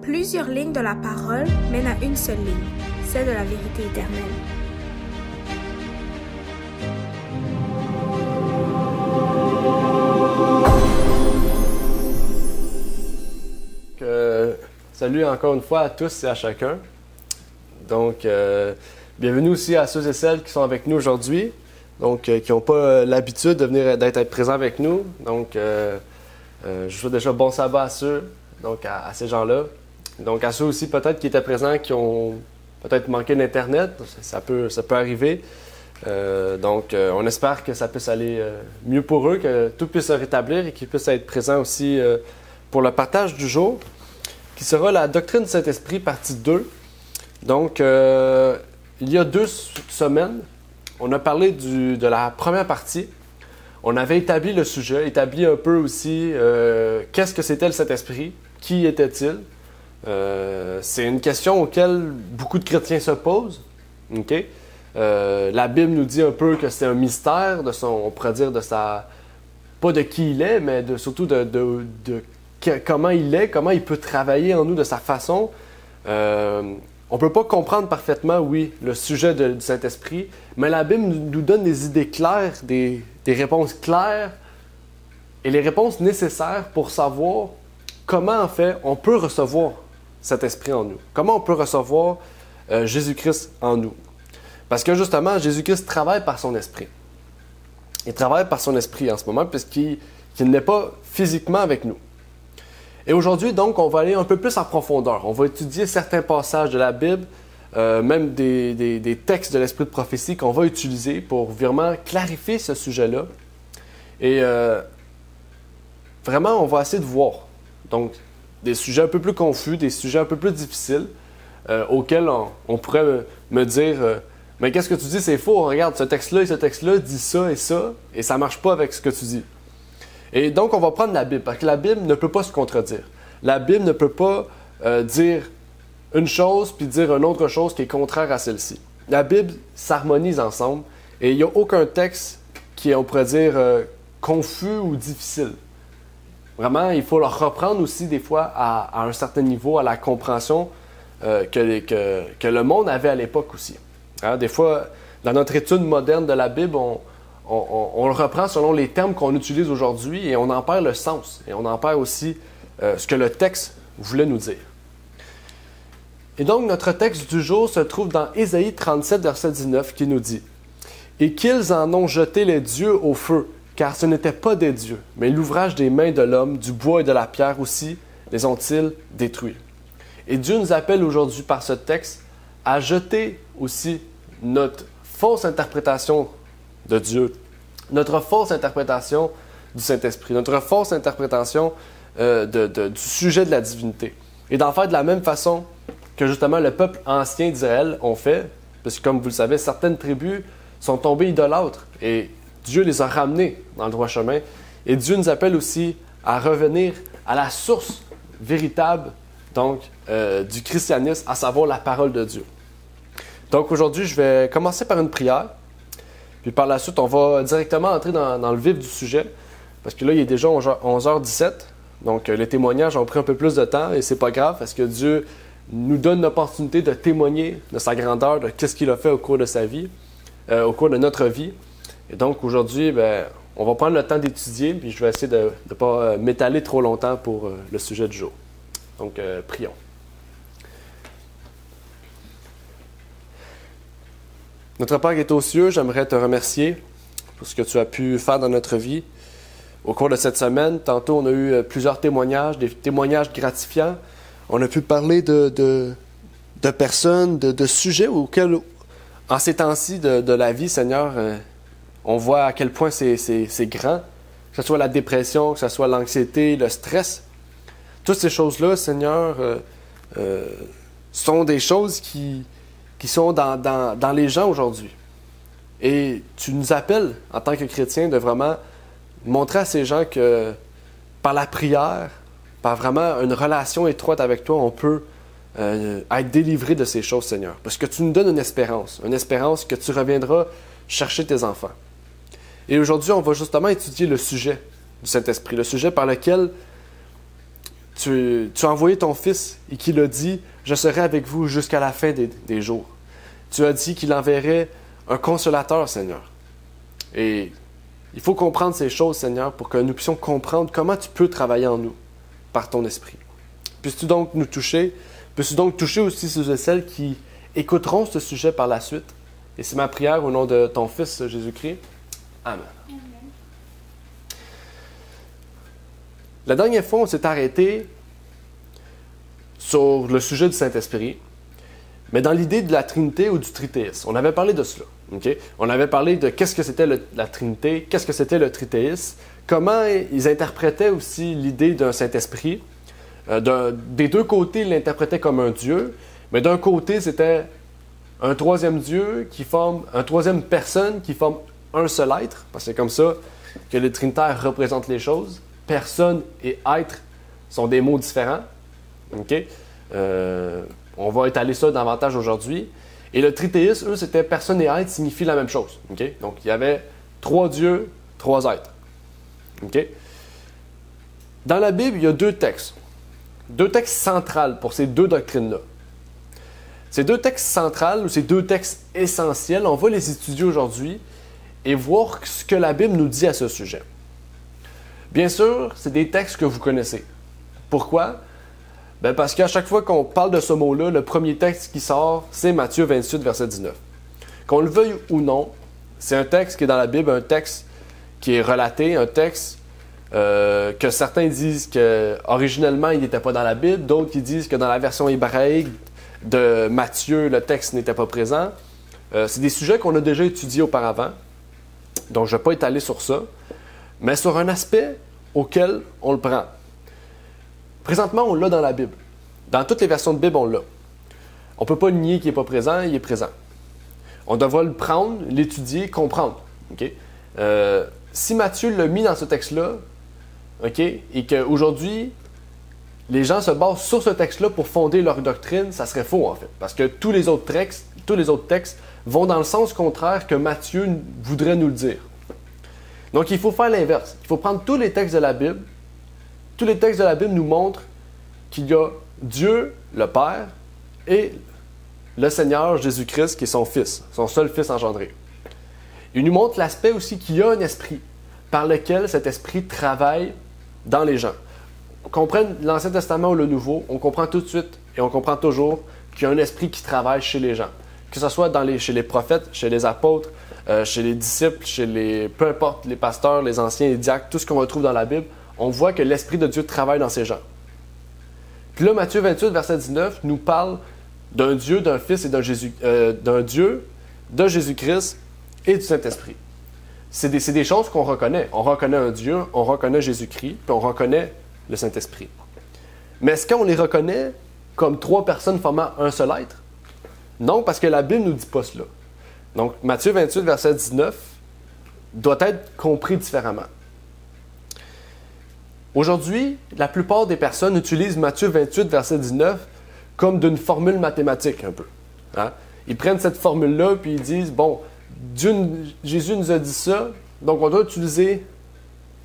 Plusieurs lignes de la parole mènent à une seule ligne, celle de la vérité éternelle. Salut encore une fois à tous et à chacun. Donc, bienvenue aussi à ceux et celles qui sont avec nous aujourd'hui, donc qui n'ont pas l'habitude d'être présents avec nous. Donc, je souhaite déjà bon sabbat à ceux, donc à ces gens-là. Donc, à ceux aussi peut-être qui étaient présents, qui ont peut-être manqué d'Internet, ça peut arriver. On espère que ça puisse aller mieux pour eux, que tout puisse se rétablir et qu'ils puissent être présents aussi pour le partage du jour, qui sera la doctrine du Saint-Esprit, partie 2. Donc, il y a 2 semaines, on a parlé de la première partie. On avait établi le sujet, établi un peu aussi qu'est-ce que c'était le Saint-Esprit, qui était-il. C'est une question auquel beaucoup de chrétiens se posent. Okay? La Bible nous dit un peu que c'est un mystère, on pourrait dire pas de qui il est, mais surtout de comment il est, comment il peut travailler en nous de sa façon. On ne peut pas comprendre parfaitement, oui, le sujet du Saint-Esprit, mais la Bible nous donne des idées claires, des réponses claires et les réponses nécessaires pour savoir comment, en fait, on peut recevoir cet Esprit en nous. Comment on peut recevoir Jésus-Christ en nous. Parce que, justement, Jésus-Christ travaille par son Esprit. Il travaille par son Esprit en ce moment, puisqu'il n'est pas physiquement avec nous. Et aujourd'hui, donc, on va aller un peu plus en profondeur. On va étudier certains passages de la Bible, même des textes de l'Esprit de prophétie qu'on va utiliser pour vraiment clarifier ce sujet-là. Et vraiment, on va essayer de voir. Donc, des sujets un peu plus confus, des sujets un peu plus difficiles, auxquels on pourrait me dire mais qu'est-ce que tu dis, c'est faux, regarde, ce texte-là et ce texte-là dit ça, et ça ne marche pas avec ce que tu dis. Et donc, on va prendre la Bible, parce que la Bible ne peut pas se contredire. La Bible ne peut pas dire une chose puis dire une autre chose qui est contraire à celle-ci. La Bible s'harmonise ensemble et il n'y a aucun texte qui est, on pourrait dire, confus ou difficile. Vraiment, il faut le reprendre aussi des fois à un certain niveau, à la compréhension que le monde avait à l'époque aussi. Hein, des fois, dans notre étude moderne de la Bible, on le reprend selon les termes qu'on utilise aujourd'hui et on en perd le sens. Et on en perd aussi ce que le texte voulait nous dire. Et donc, notre texte du jour se trouve dans Ésaïe 37, verset 19, qui nous dit « Et qu'ils en ont jeté les dieux au feu, car ce n'étaient pas des dieux, mais l'ouvrage des mains de l'homme, du bois et de la pierre aussi, les ont-ils détruits. » Et Dieu nous appelle aujourd'hui par ce texte à jeter aussi notre fausse interprétation de Dieu, notre fausse interprétation du Saint-Esprit, notre fausse interprétation du sujet de la divinité. Et d'en faire de la même façon que justement le peuple ancien d'Israël ont fait, parce que comme vous le savez, certaines tribus sont tombées idolâtres et Dieu les a ramenées dans le droit chemin. Et Dieu nous appelle aussi à revenir à la source véritable donc, du christianisme, à savoir la parole de Dieu. Donc aujourd'hui, je vais commencer par une prière. Puis par la suite, on va directement entrer dans le vif du sujet. Parce que là, il est déjà 11h17. Donc les témoignages ont pris un peu plus de temps et c'est pas grave parce que Dieu nous donne l'opportunité de témoigner de sa grandeur, de ce qu'il a fait au cours de sa vie, au cours de notre vie. Et donc aujourd'hui, on va prendre le temps d'étudier puis je vais essayer de ne pas m'étaler trop longtemps pour le sujet du jour. Donc prions. Notre Père qui est aux cieux, j'aimerais te remercier pour ce que tu as pu faire dans notre vie. Au cours de cette semaine, tantôt on a eu plusieurs témoignages, des témoignages gratifiants. On a pu parler de personnes, de sujets auxquels, en ces temps-ci de la vie, Seigneur, on voit à quel point c'est grand, que ce soit la dépression, que ce soit l'anxiété, le stress. Toutes ces choses-là, Seigneur, sont des choses qui sont dans les gens aujourd'hui. Et tu nous appelles, en tant que chrétiens, de vraiment montrer à ces gens que par la prière, par vraiment une relation étroite avec toi, on peut être délivré de ces choses, Seigneur. Parce que tu nous donnes une espérance que tu reviendras chercher tes enfants. Et aujourd'hui, on va justement étudier le sujet du Saint-Esprit, le sujet par lequel tu as envoyé ton Fils et qu'il a dit « Je serai avec vous jusqu'à la fin des jours ». Tu as dit qu'il enverrait un consolateur, Seigneur. Et il faut comprendre ces choses, Seigneur, pour que nous puissions comprendre comment tu peux travailler en nous par ton esprit. Puisses-tu donc nous toucher? Puisses-tu donc toucher aussi ceux et celles qui écouteront ce sujet par la suite? Et c'est ma prière au nom de ton Fils Jésus-Christ. Amen. Amen. La dernière fois, on s'est arrêté sur le sujet du Saint-Esprit, mais dans l'idée de la Trinité ou du tritéisme. On avait parlé de cela. Okay? On avait parlé de qu'est-ce que c'était la Trinité, qu'est-ce que c'était le tritéisme, comment ils interprétaient aussi l'idée d'un Saint-Esprit. Des deux côtés, ils l'interprétaient comme un Dieu, mais d'un côté, c'était un troisième Dieu un troisième personne qui forme un seul être, parce que c'est comme ça que les Trinitaires représentent les choses. Personne et être sont des mots différents. Okay? On va étaler ça davantage aujourd'hui. Et le tritéisme, eux, c'était personne et être signifie la même chose. Okay? Donc, il y avait 3 dieux, 3 êtres. Okay? Dans la Bible, il y a 2 textes. 2 textes centrales pour ces 2 doctrines-là. Ces 2 textes centrales, ou ces 2 textes essentiels, on va les étudier aujourd'hui et voir ce que la Bible nous dit à ce sujet. Bien sûr, c'est des textes que vous connaissez. Pourquoi? Ben parce qu'à chaque fois qu'on parle de ce mot-là, le premier texte qui sort, c'est Matthieu 28, verset 19. Qu'on le veuille ou non, c'est un texte qui est dans la Bible, un texte qui est relaté, un texte que certains disent qu'originellement il n'était pas dans la Bible, d'autres qui disent que dans la version hébraïque de Matthieu, le texte n'était pas présent. C'est des sujets qu'on a déjà étudiés auparavant, donc je ne vais pas étaler sur ça, mais sur un aspect auquel on le prend. Présentement, on l'a dans la Bible. Dans toutes les versions de Bible, on l'a. On ne peut pas nier qu'il n'est pas présent, il est présent. On devra le prendre, l'étudier, comprendre. Okay? Si Matthieu l'a mis dans ce texte-là, okay, et qu'aujourd'hui, les gens se basent sur ce texte-là pour fonder leur doctrine, ça serait faux en fait. Parce que tous les autres textes vont dans le sens contraire que Matthieu voudrait nous le dire. Donc il faut faire l'inverse. Il faut prendre tous les textes de la Bible. Tous les textes de la Bible nous montrent qu'il y a Dieu, le Père, et le Seigneur Jésus-Christ, qui est son Fils, son seul Fils engendré. Il nous montre l'aspect aussi qu'il y a un esprit par lequel cet esprit travaille dans les gens. Qu'on prenne l'Ancien Testament ou le Nouveau, on comprend tout de suite et on comprend toujours qu'il y a un esprit qui travaille chez les gens. Que ce soit chez les prophètes, chez les apôtres, chez les disciples, peu importe, les pasteurs, les anciens, les diacres, tout ce qu'on retrouve dans la Bible, on voit que l'Esprit de Dieu travaille dans ces gens. Puis là, Matthieu 28, verset 19, nous parle d'un Dieu, d'un Fils et d'un Dieu, de Jésus-Christ et du Saint-Esprit. C'est des choses qu'on reconnaît. On reconnaît un Dieu, on reconnaît Jésus-Christ, puis on reconnaît le Saint-Esprit. Mais est-ce qu'on les reconnaît comme 3 personnes formant un seul être? Non, parce que la Bible ne nous dit pas cela. Donc, Matthieu 28, verset 19, doit être compris différemment. Aujourd'hui, la plupart des personnes utilisent Matthieu 28, verset 19 comme d'une formule mathématique un peu. Hein? Ils prennent cette formule-là puis ils disent, bon, Jésus nous a dit ça, donc on doit utiliser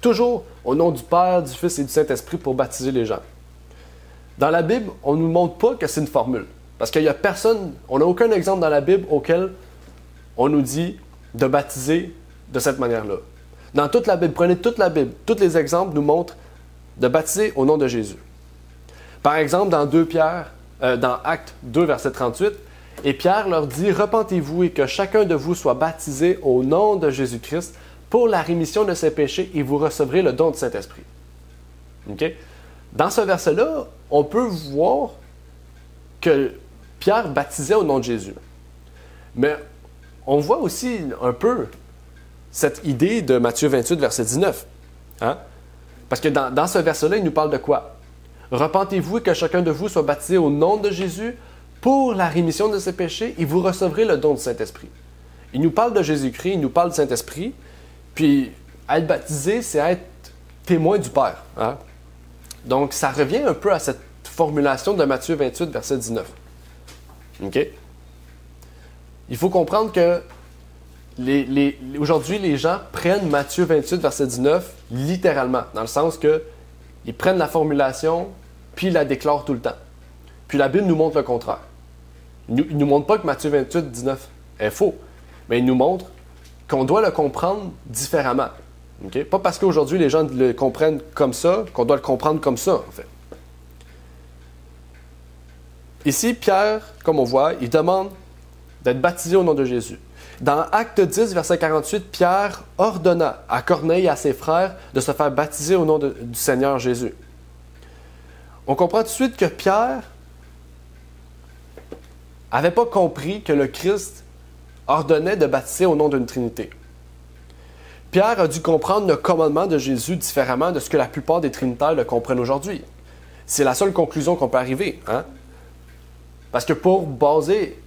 toujours au nom du Père, du Fils et du Saint-Esprit pour baptiser les gens. Dans la Bible, on ne nous montre pas que c'est une formule. Parce qu'il n'y a personne, on n'a aucun exemple dans la Bible auquel on nous dit de baptiser de cette manière-là. Dans toute la Bible, prenez toute la Bible, tous les exemples nous montrent de baptiser au nom de Jésus. Par exemple, dans Actes 2, verset 38, « Et Pierre leur dit, « Repentez-vous et que chacun de vous soit baptisé au nom de Jésus-Christ pour la rémission de ses péchés et vous recevrez le don du Saint-Esprit. » Okay? Dans ce verset-là, on peut voir que Pierre baptisait au nom de Jésus. Mais on voit aussi un peu cette idée de Matthieu 28, verset 19. Hein? Parce que dans ce verset-là, il nous parle de quoi? « Repentez-vous et que chacun de vous soit baptisé au nom de Jésus pour la rémission de ses péchés et vous recevrez le don du Saint-Esprit. » Il nous parle de Jésus-Christ, il nous parle du Saint-Esprit, puis être baptisé, c'est être témoin du Père. Hein? Donc, ça revient un peu à cette formulation de Matthieu 28, verset 19. OK? Il faut comprendre que aujourd'hui, les gens prennent Matthieu 28, verset 19 littéralement, dans le sens qu'ils prennent la formulation puis il la déclare tout le temps. Puis la Bible nous montre le contraire. Il ne nous montre pas que Matthieu 28, 19 est faux, mais il nous montre qu'on doit le comprendre différemment. Okay? Pas parce qu'aujourd'hui les gens le comprennent comme ça, qu'on doit le comprendre comme ça, en fait. Ici, Pierre, comme on voit, il demande d'être baptisé au nom de Jésus. Dans Acte 10, verset 48, Pierre ordonna à Corneille et à ses frères de se faire baptiser au nom du Seigneur Jésus. On comprend tout de suite que Pierre n'avait pas compris que le Christ ordonnait de baptiser au nom d'une Trinité. Pierre a dû comprendre le commandement de Jésus différemment de ce que la plupart des trinitaires le comprennent aujourd'hui. C'est la seule conclusion qu'on peut arriver. Hein? Parce que pour baser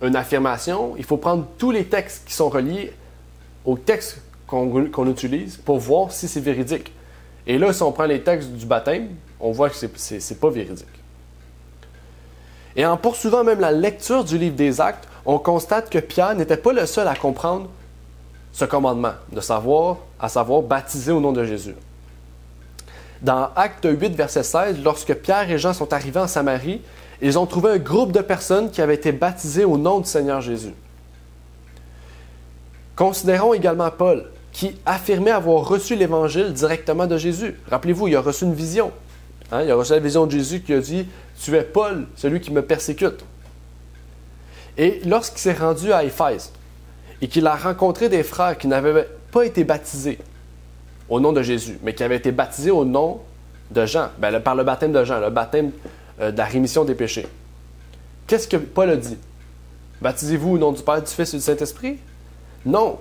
une affirmation, il faut prendre tous les textes qui sont reliés aux textes qu'on utilise pour voir si c'est véridique. Et là, si on prend les textes du baptême, on voit que c'est pas véridique. Et en poursuivant même la lecture du livre des Actes, on constate que Pierre n'était pas le seul à comprendre ce commandement, à savoir baptiser au nom de Jésus. Dans Acte 8, verset 16, lorsque Pierre et Jean sont arrivés en Samarie, ils ont trouvé un groupe de personnes qui avaient été baptisées au nom du Seigneur Jésus. Considérons également Paul, qui affirmait avoir reçu l'Évangile directement de Jésus. Rappelez-vous, il a reçu une vision. Hein? Il a reçu la vision de Jésus qui a dit « Tu es Paul, celui qui me persécute ». Et lorsqu'il s'est rendu à Éphèse et qu'il a rencontré des frères qui n'avaient pas été baptisés au nom de Jésus, mais qui avaient été baptisés au nom de Jean, par le baptême de Jean, le baptême de la rémission des péchés. Qu'est-ce que Paul a dit? Baptisez-vous au nom du Père, du Fils et du Saint-Esprit? Non.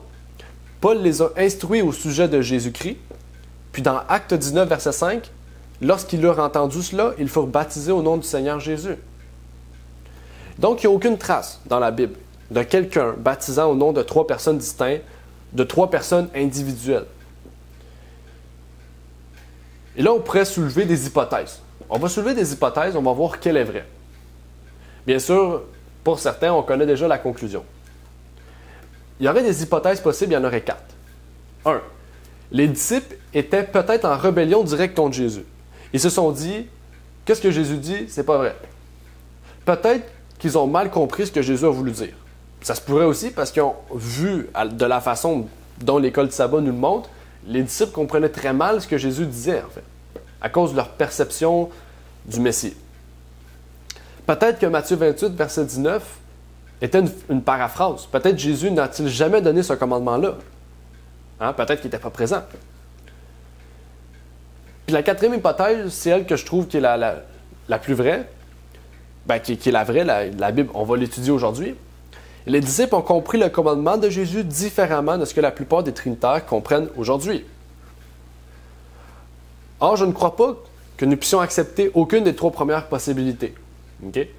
Paul les a instruits au sujet de Jésus-Christ. Puis dans Acte 19, verset 5, lorsqu'ils eurent entendu cela, ils furent baptisés au nom du Seigneur Jésus. Donc, il n'y a aucune trace dans la Bible de quelqu'un baptisant au nom de 3 personnes distinctes, de 3 personnes individuelles. Et là, on pourrait soulever des hypothèses. On va soulever des hypothèses, on va voir quelle est vraie. Bien sûr, pour certains, on connaît déjà la conclusion. Il y aurait des hypothèses possibles, il y en aurait 4. 1. Les disciples étaient peut-être en rébellion directe contre Jésus. Ils se sont dit, qu'est-ce que Jésus dit? C'est pas vrai. Peut-être qu'ils ont mal compris ce que Jésus a voulu dire. Ça se pourrait aussi parce qu'ils ont vu, de la façon dont l'école du sabbat nous le montre, les disciples comprenaient très mal ce que Jésus disait, en fait, à cause de leur perception du Messie. Peut-être que Matthieu 28, verset 19, était une paraphrase. Peut-être Jésus n'a-t-il jamais donné ce commandement-là. Hein? Peut-être qu'il n'était pas présent. Puis la 4e hypothèse, c'est elle que je trouve qui est la plus vraie, qui est la vraie, la Bible, on va l'étudier aujourd'hui. Les disciples ont compris le commandement de Jésus différemment de ce que la plupart des trinitaires comprennent aujourd'hui. Or, je ne crois pas que nous puissions accepter aucune des 3 premières possibilités. Okay?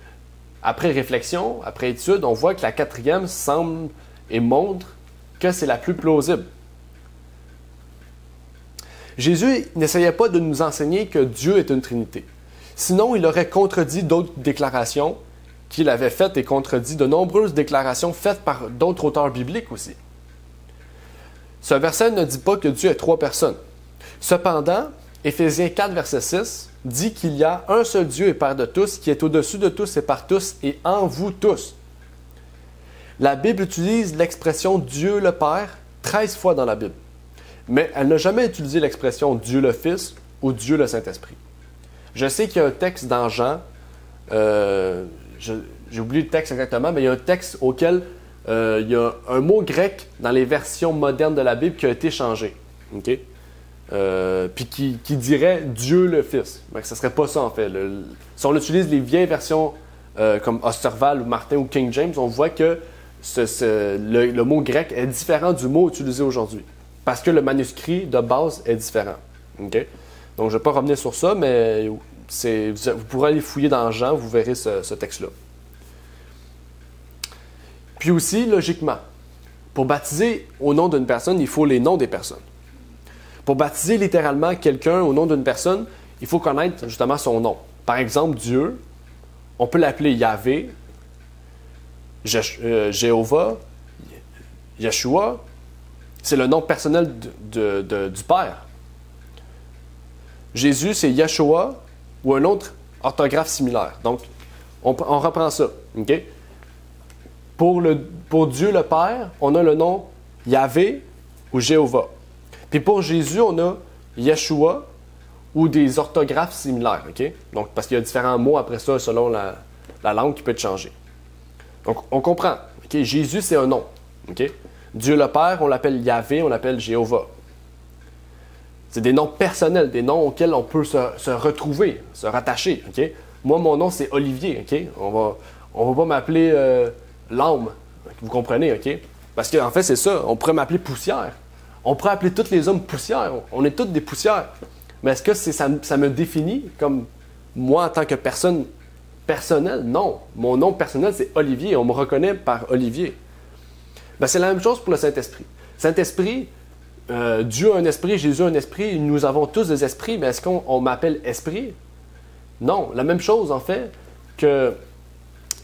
Après réflexion, après étude, on voit que la 4e semble et montre que c'est la plus plausible. Jésus n'essayait pas de nous enseigner que Dieu est une Trinité. Sinon, il aurait contredit d'autres déclarations qu'il avait faites et contredit de nombreuses déclarations faites par d'autres auteurs bibliques aussi. Ce verset ne dit pas que Dieu est 3 personnes. Cependant, Éphésiens 4, verset 6 dit qu'il y a un seul Dieu et Père de tous, qui est au-dessus de tous et par tous et en vous tous. La Bible utilise l'expression Dieu le Père 13 fois dans la Bible, mais elle n'a jamais utilisé l'expression Dieu le Fils ou Dieu le Saint-Esprit. Je sais qu'il y a un texte dans Jean, j'ai oublié le texte exactement, mais il y a un texte auquel il y a un mot grec dans les versions modernes de la Bible qui a été changé. Okay? Puis qui dirait Dieu le Fils. Mais ce ne serait pas ça en fait. Si on utilise les vieilles versions comme Osterval ou Martin ou King James, on voit que le mot grec est différent du mot utilisé aujourd'hui. Parce que le manuscrit de base est différent. Okay? Donc je ne vais pas revenir sur ça, mais vous pourrez aller fouiller dans Jean, vous verrez ce texte-là. Puis aussi, logiquement, pour baptiser au nom d'une personne, il faut les noms des personnes. Pour baptiser littéralement quelqu'un au nom d'une personne, il faut connaître justement son nom. Par exemple, Dieu, on peut l'appeler Yahvé, Jéhovah, Yeshua. C'est le nom personnel du Père. Jésus, c'est Yeshua ou un autre orthographes similaires. Donc, on reprend ça. OK? Pour Dieu le Père, on a le nom Yahvé ou Jéhovah. Puis pour Jésus, on a Yeshua ou des orthographes similaires. OK? Donc, parce qu'il y a différents mots après ça selon la langue qui peut être changée. Donc, on comprend. OK? Jésus, c'est un nom. OK? Dieu le Père, on l'appelle Yahvé, on l'appelle Jéhovah. C'est des noms personnels, des noms auxquels on peut se retrouver, se rattacher. OK? Moi, mon nom, c'est Olivier. OK? On va pas m'appeler l'âme. Vous comprenez? OK? Parce qu'en fait, c'est ça. On pourrait m'appeler poussière. On pourrait appeler tous les hommes poussière. On est tous des poussières. Mais est-ce que ça me définit comme moi en tant que personne personnelle? Non. Mon nom personnel, c'est Olivier. On me reconnaît par Olivier. Ben, c'est la même chose pour le Saint-Esprit. Saint-Esprit, Dieu a un esprit, Jésus a un esprit, nous avons tous des esprits, mais est-ce qu'on m'appelle esprit? Non. La même chose, en fait, que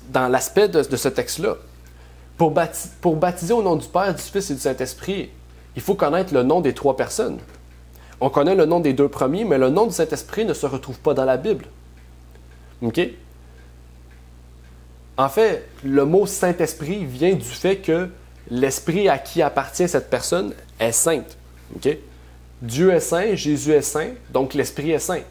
dans l'aspect de ce texte-là. Pour baptiser au nom du Père, du Fils et du Saint-Esprit, il faut connaître le nom des 3 personnes. On connaît le nom des 2 premiers, mais le nom du Saint-Esprit ne se retrouve pas dans la Bible. OK? En fait, le mot Saint-Esprit vient du fait que l'Esprit à qui appartient cette personne est sainte. OK? Dieu est saint, Jésus est saint, donc l'Esprit est saint.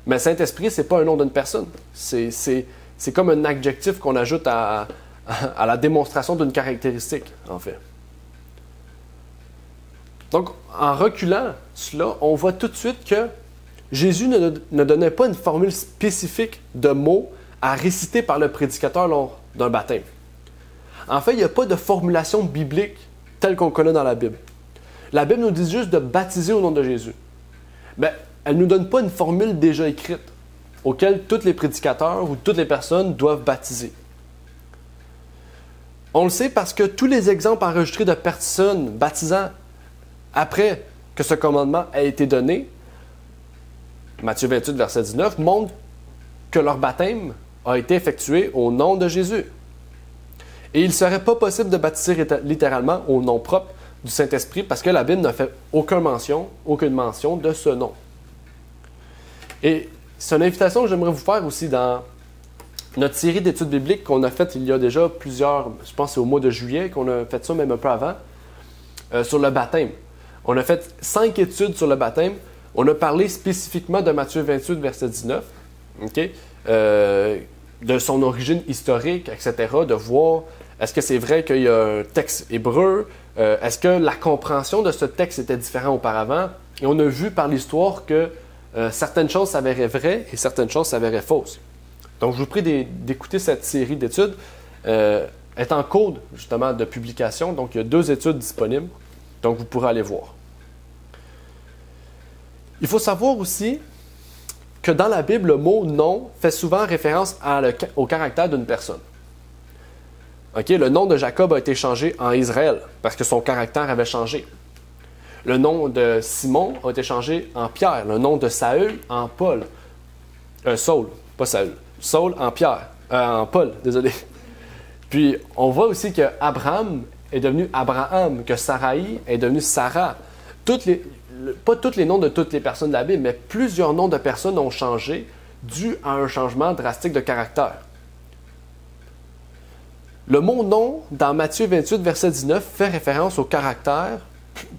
Mais Saint-Esprit, ce n'est pas un nom d'une personne. C'est comme un adjectif qu'on ajoute à la démonstration d'une caractéristique, en fait. Donc, en reculant cela, on voit tout de suite que Jésus ne donnait pas une formule spécifique de mots à réciter par le prédicateur lors d'un baptême. En fait, il n'y a pas de formulation biblique telle qu'on connaît dans la Bible. La Bible nous dit juste de baptiser au nom de Jésus. Mais elle ne nous donne pas une formule déjà écrite auquel tous les prédicateurs ou toutes les personnes doivent baptiser. On le sait parce que tous les exemples enregistrés de personnes baptisant après que ce commandement a été donné, Matthieu 28, verset 19, montrent que leur baptême a été effectué au nom de Jésus. Et il ne serait pas possible de baptiser littéralement au nom propre du Saint-Esprit parce que la Bible n'a fait aucune mention de ce nom. Et c'est une invitation que j'aimerais vous faire aussi dans notre série d'études bibliques qu'on a faite il y a déjà plusieurs, je pense que c'est au mois de juillet qu'on a fait ça, même un peu avant, sur le baptême. On a fait 5 études sur le baptême. On a parlé spécifiquement de Matthieu 28, verset 19, okay? De son origine historique, etc., de voir est-ce que c'est vrai qu'il y a un texte hébreu, est-ce que la compréhension de ce texte était différente auparavant. Et on a vu par l'histoire que certaines choses s'avéraient vraies et certaines choses s'avéraient fausses. Donc, je vous prie d'écouter cette série d'études. Elle est en cours, justement, de publication. Donc, il y a 2 études disponibles. Donc, vous pourrez aller voir. Il faut savoir aussi que dans la Bible, le mot « nom » fait souvent référence au caractère d'une personne. Okay? Le nom de Jacob a été changé en Israël parce que son caractère avait changé. Le nom de Simon a été changé en Pierre. Le nom de Saül en Paul. Saul, pas Saül. Saul en Pierre. En Paul, désolé. Puis, on voit aussi que Abraham est devenu Abraham, que Saraï est devenu Sarah. Pas tous les noms de toutes les personnes de la Bible, mais plusieurs noms de personnes ont changé dû à un changement drastique de caractère. Le mot « nom » dans Matthieu 28, verset 19, fait référence au caractère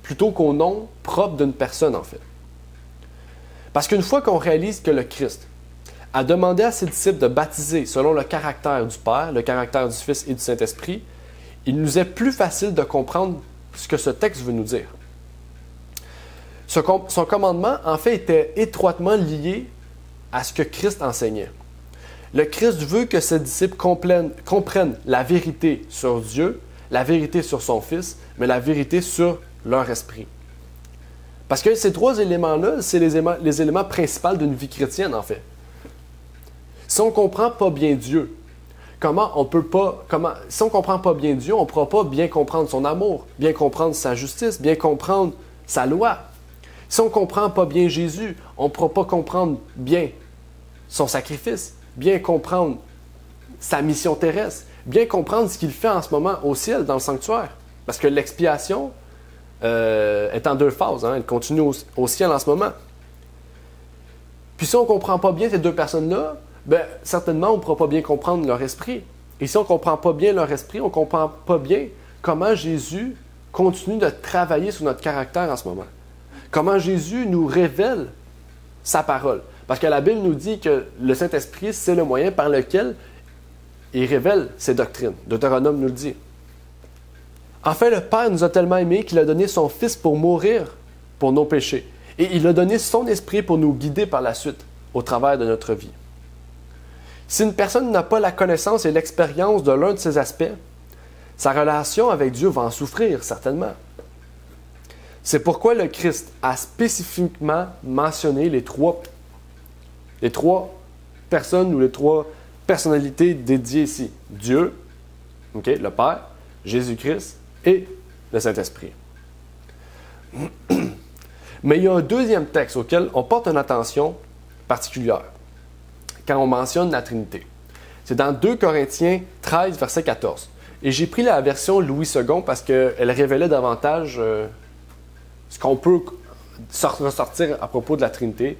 plutôt qu'au nom propre d'une personne, en fait. Parce qu'une fois qu'on réalise que le Christ a demandé à ses disciples de baptiser selon le caractère du Père, le caractère du Fils et du Saint-Esprit, il nous est plus facile de comprendre ce que ce texte veut nous dire. Son commandement, en fait, était étroitement lié à ce que Christ enseignait. Le Christ veut que ses disciples comprennent la vérité sur Dieu, la vérité sur son Fils, mais la vérité sur leur esprit. Parce que ces 3 éléments-là, c'est les éléments principaux d'une vie chrétienne, en fait. Si on ne comprend pas bien Dieu, si on ne comprend pas bien Dieu, on ne pourra pas bien comprendre son amour, bien comprendre sa justice, bien comprendre sa loi. Si on ne comprend pas bien Jésus, on ne pourra pas comprendre bien son sacrifice, bien comprendre sa mission terrestre, bien comprendre ce qu'il fait en ce moment au ciel, dans le sanctuaire. Parce que l'expiation est en 2 phases. Elle continue au ciel en ce moment. Puis si on ne comprend pas bien ces deux personnes-là, ben, certainement on ne pourra pas bien comprendre leur esprit. Et si on ne comprend pas bien leur esprit, on ne comprend pas bien comment Jésus continue de travailler sur notre caractère en ce moment. Comment Jésus nous révèle sa parole. Parce que la Bible nous dit que le Saint-Esprit, c'est le moyen par lequel il révèle ses doctrines. Deutéronome nous le dit. Enfin, le Père nous a tellement aimés qu'il a donné son Fils pour mourir pour nos péchés. Et il a donné son Esprit pour nous guider par la suite au travers de notre vie. Si une personne n'a pas la connaissance et l'expérience de l'un de ces aspects, sa relation avec Dieu va en souffrir, certainement. C'est pourquoi le Christ a spécifiquement mentionné les trois personnes ou les trois personnalités dédiées ici. Dieu, okay, le Père, Jésus-Christ et le Saint-Esprit. Mais il y a un deuxième texte auquel on porte une attention particulière quand on mentionne la Trinité. C'est dans 2 Corinthiens 13, verset 14. Et j'ai pris la version Louis II parce qu'elle révélait davantage ce qu'on peut ressortir à propos de la Trinité,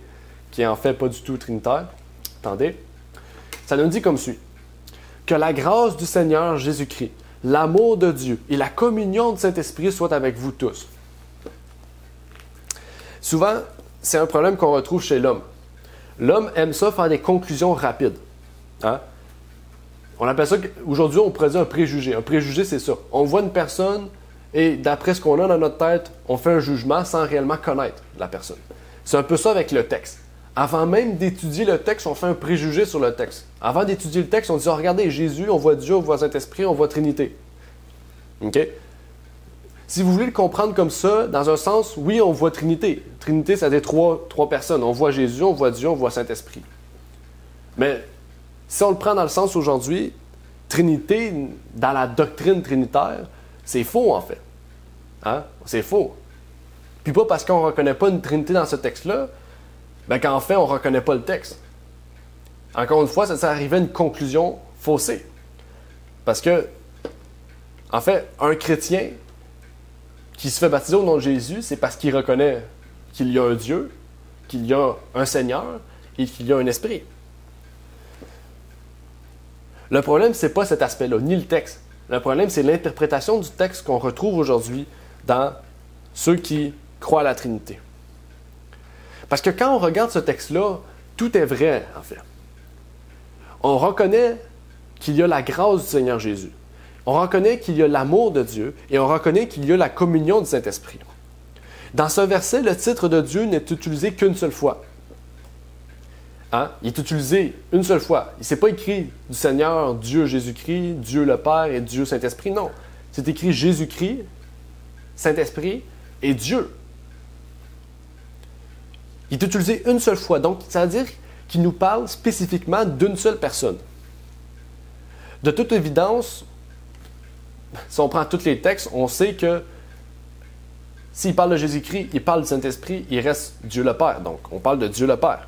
qui est en fait pas du tout trinitaire. Attendez. Ça nous dit comme suit. Que la grâce du Seigneur Jésus-Christ, l'amour de Dieu et la communion du Saint-Esprit soient avec vous tous. Souvent, c'est un problème qu'on retrouve chez l'homme. L'homme aime ça faire des conclusions rapides. Hein? On appelle ça, aujourd'hui, on pourrait dire un préjugé. Un préjugé, c'est ça. On voit une personne et d'après ce qu'on a dans notre tête, on fait un jugement sans réellement connaître la personne. C'est un peu ça avec le texte. Avant même d'étudier le texte, on fait un préjugé sur le texte. Avant d'étudier le texte, on dit, oh, regardez, Jésus, on voit Dieu, on voit Saint-Esprit, on voit Trinité. OK? Si vous voulez le comprendre comme ça, dans un sens, oui, on voit Trinité. Trinité, ça dit trois personnes. On voit Jésus, on voit Dieu, on voit Saint-Esprit. Mais si on le prend dans le sens aujourd'hui, Trinité, dans la doctrine trinitaire, c'est faux en fait. Hein? C'est faux. Puis pas parce qu'on ne reconnaît pas une Trinité dans ce texte-là, ben qu'en fait, on ne reconnaît pas le texte. Encore une fois, ça arrivait à une conclusion faussée. Parce que, en fait, un chrétien qui se fait baptiser au nom de Jésus, c'est parce qu'il reconnaît qu'il y a un Dieu, qu'il y a un Seigneur et qu'il y a un Esprit. Le problème, ce n'est pas cet aspect-là, ni le texte. Le problème, c'est l'interprétation du texte qu'on retrouve aujourd'hui dans ceux qui croient à la Trinité. Parce que quand on regarde ce texte-là, tout est vrai, en fait. On reconnaît qu'il y a la grâce du Seigneur Jésus. On reconnaît qu'il y a l'amour de Dieu et on reconnaît qu'il y a la communion du Saint-Esprit. Dans ce verset, le titre de Dieu n'est utilisé qu'une seule fois. Hein? Il est utilisé une seule fois. Il ne s'est pas écrit du Seigneur, Dieu Jésus-Christ, Dieu le Père et Dieu Saint-Esprit. Non. C'est écrit Jésus-Christ, Saint-Esprit et Dieu. Il est utilisé une seule fois. Donc, ça veut dire qu'il nous parle spécifiquement d'une seule personne. De toute évidence, si on prend tous les textes, on sait que s'il parle de Jésus-Christ, il parle du Saint-Esprit, il reste Dieu le Père. Donc, on parle de Dieu le Père.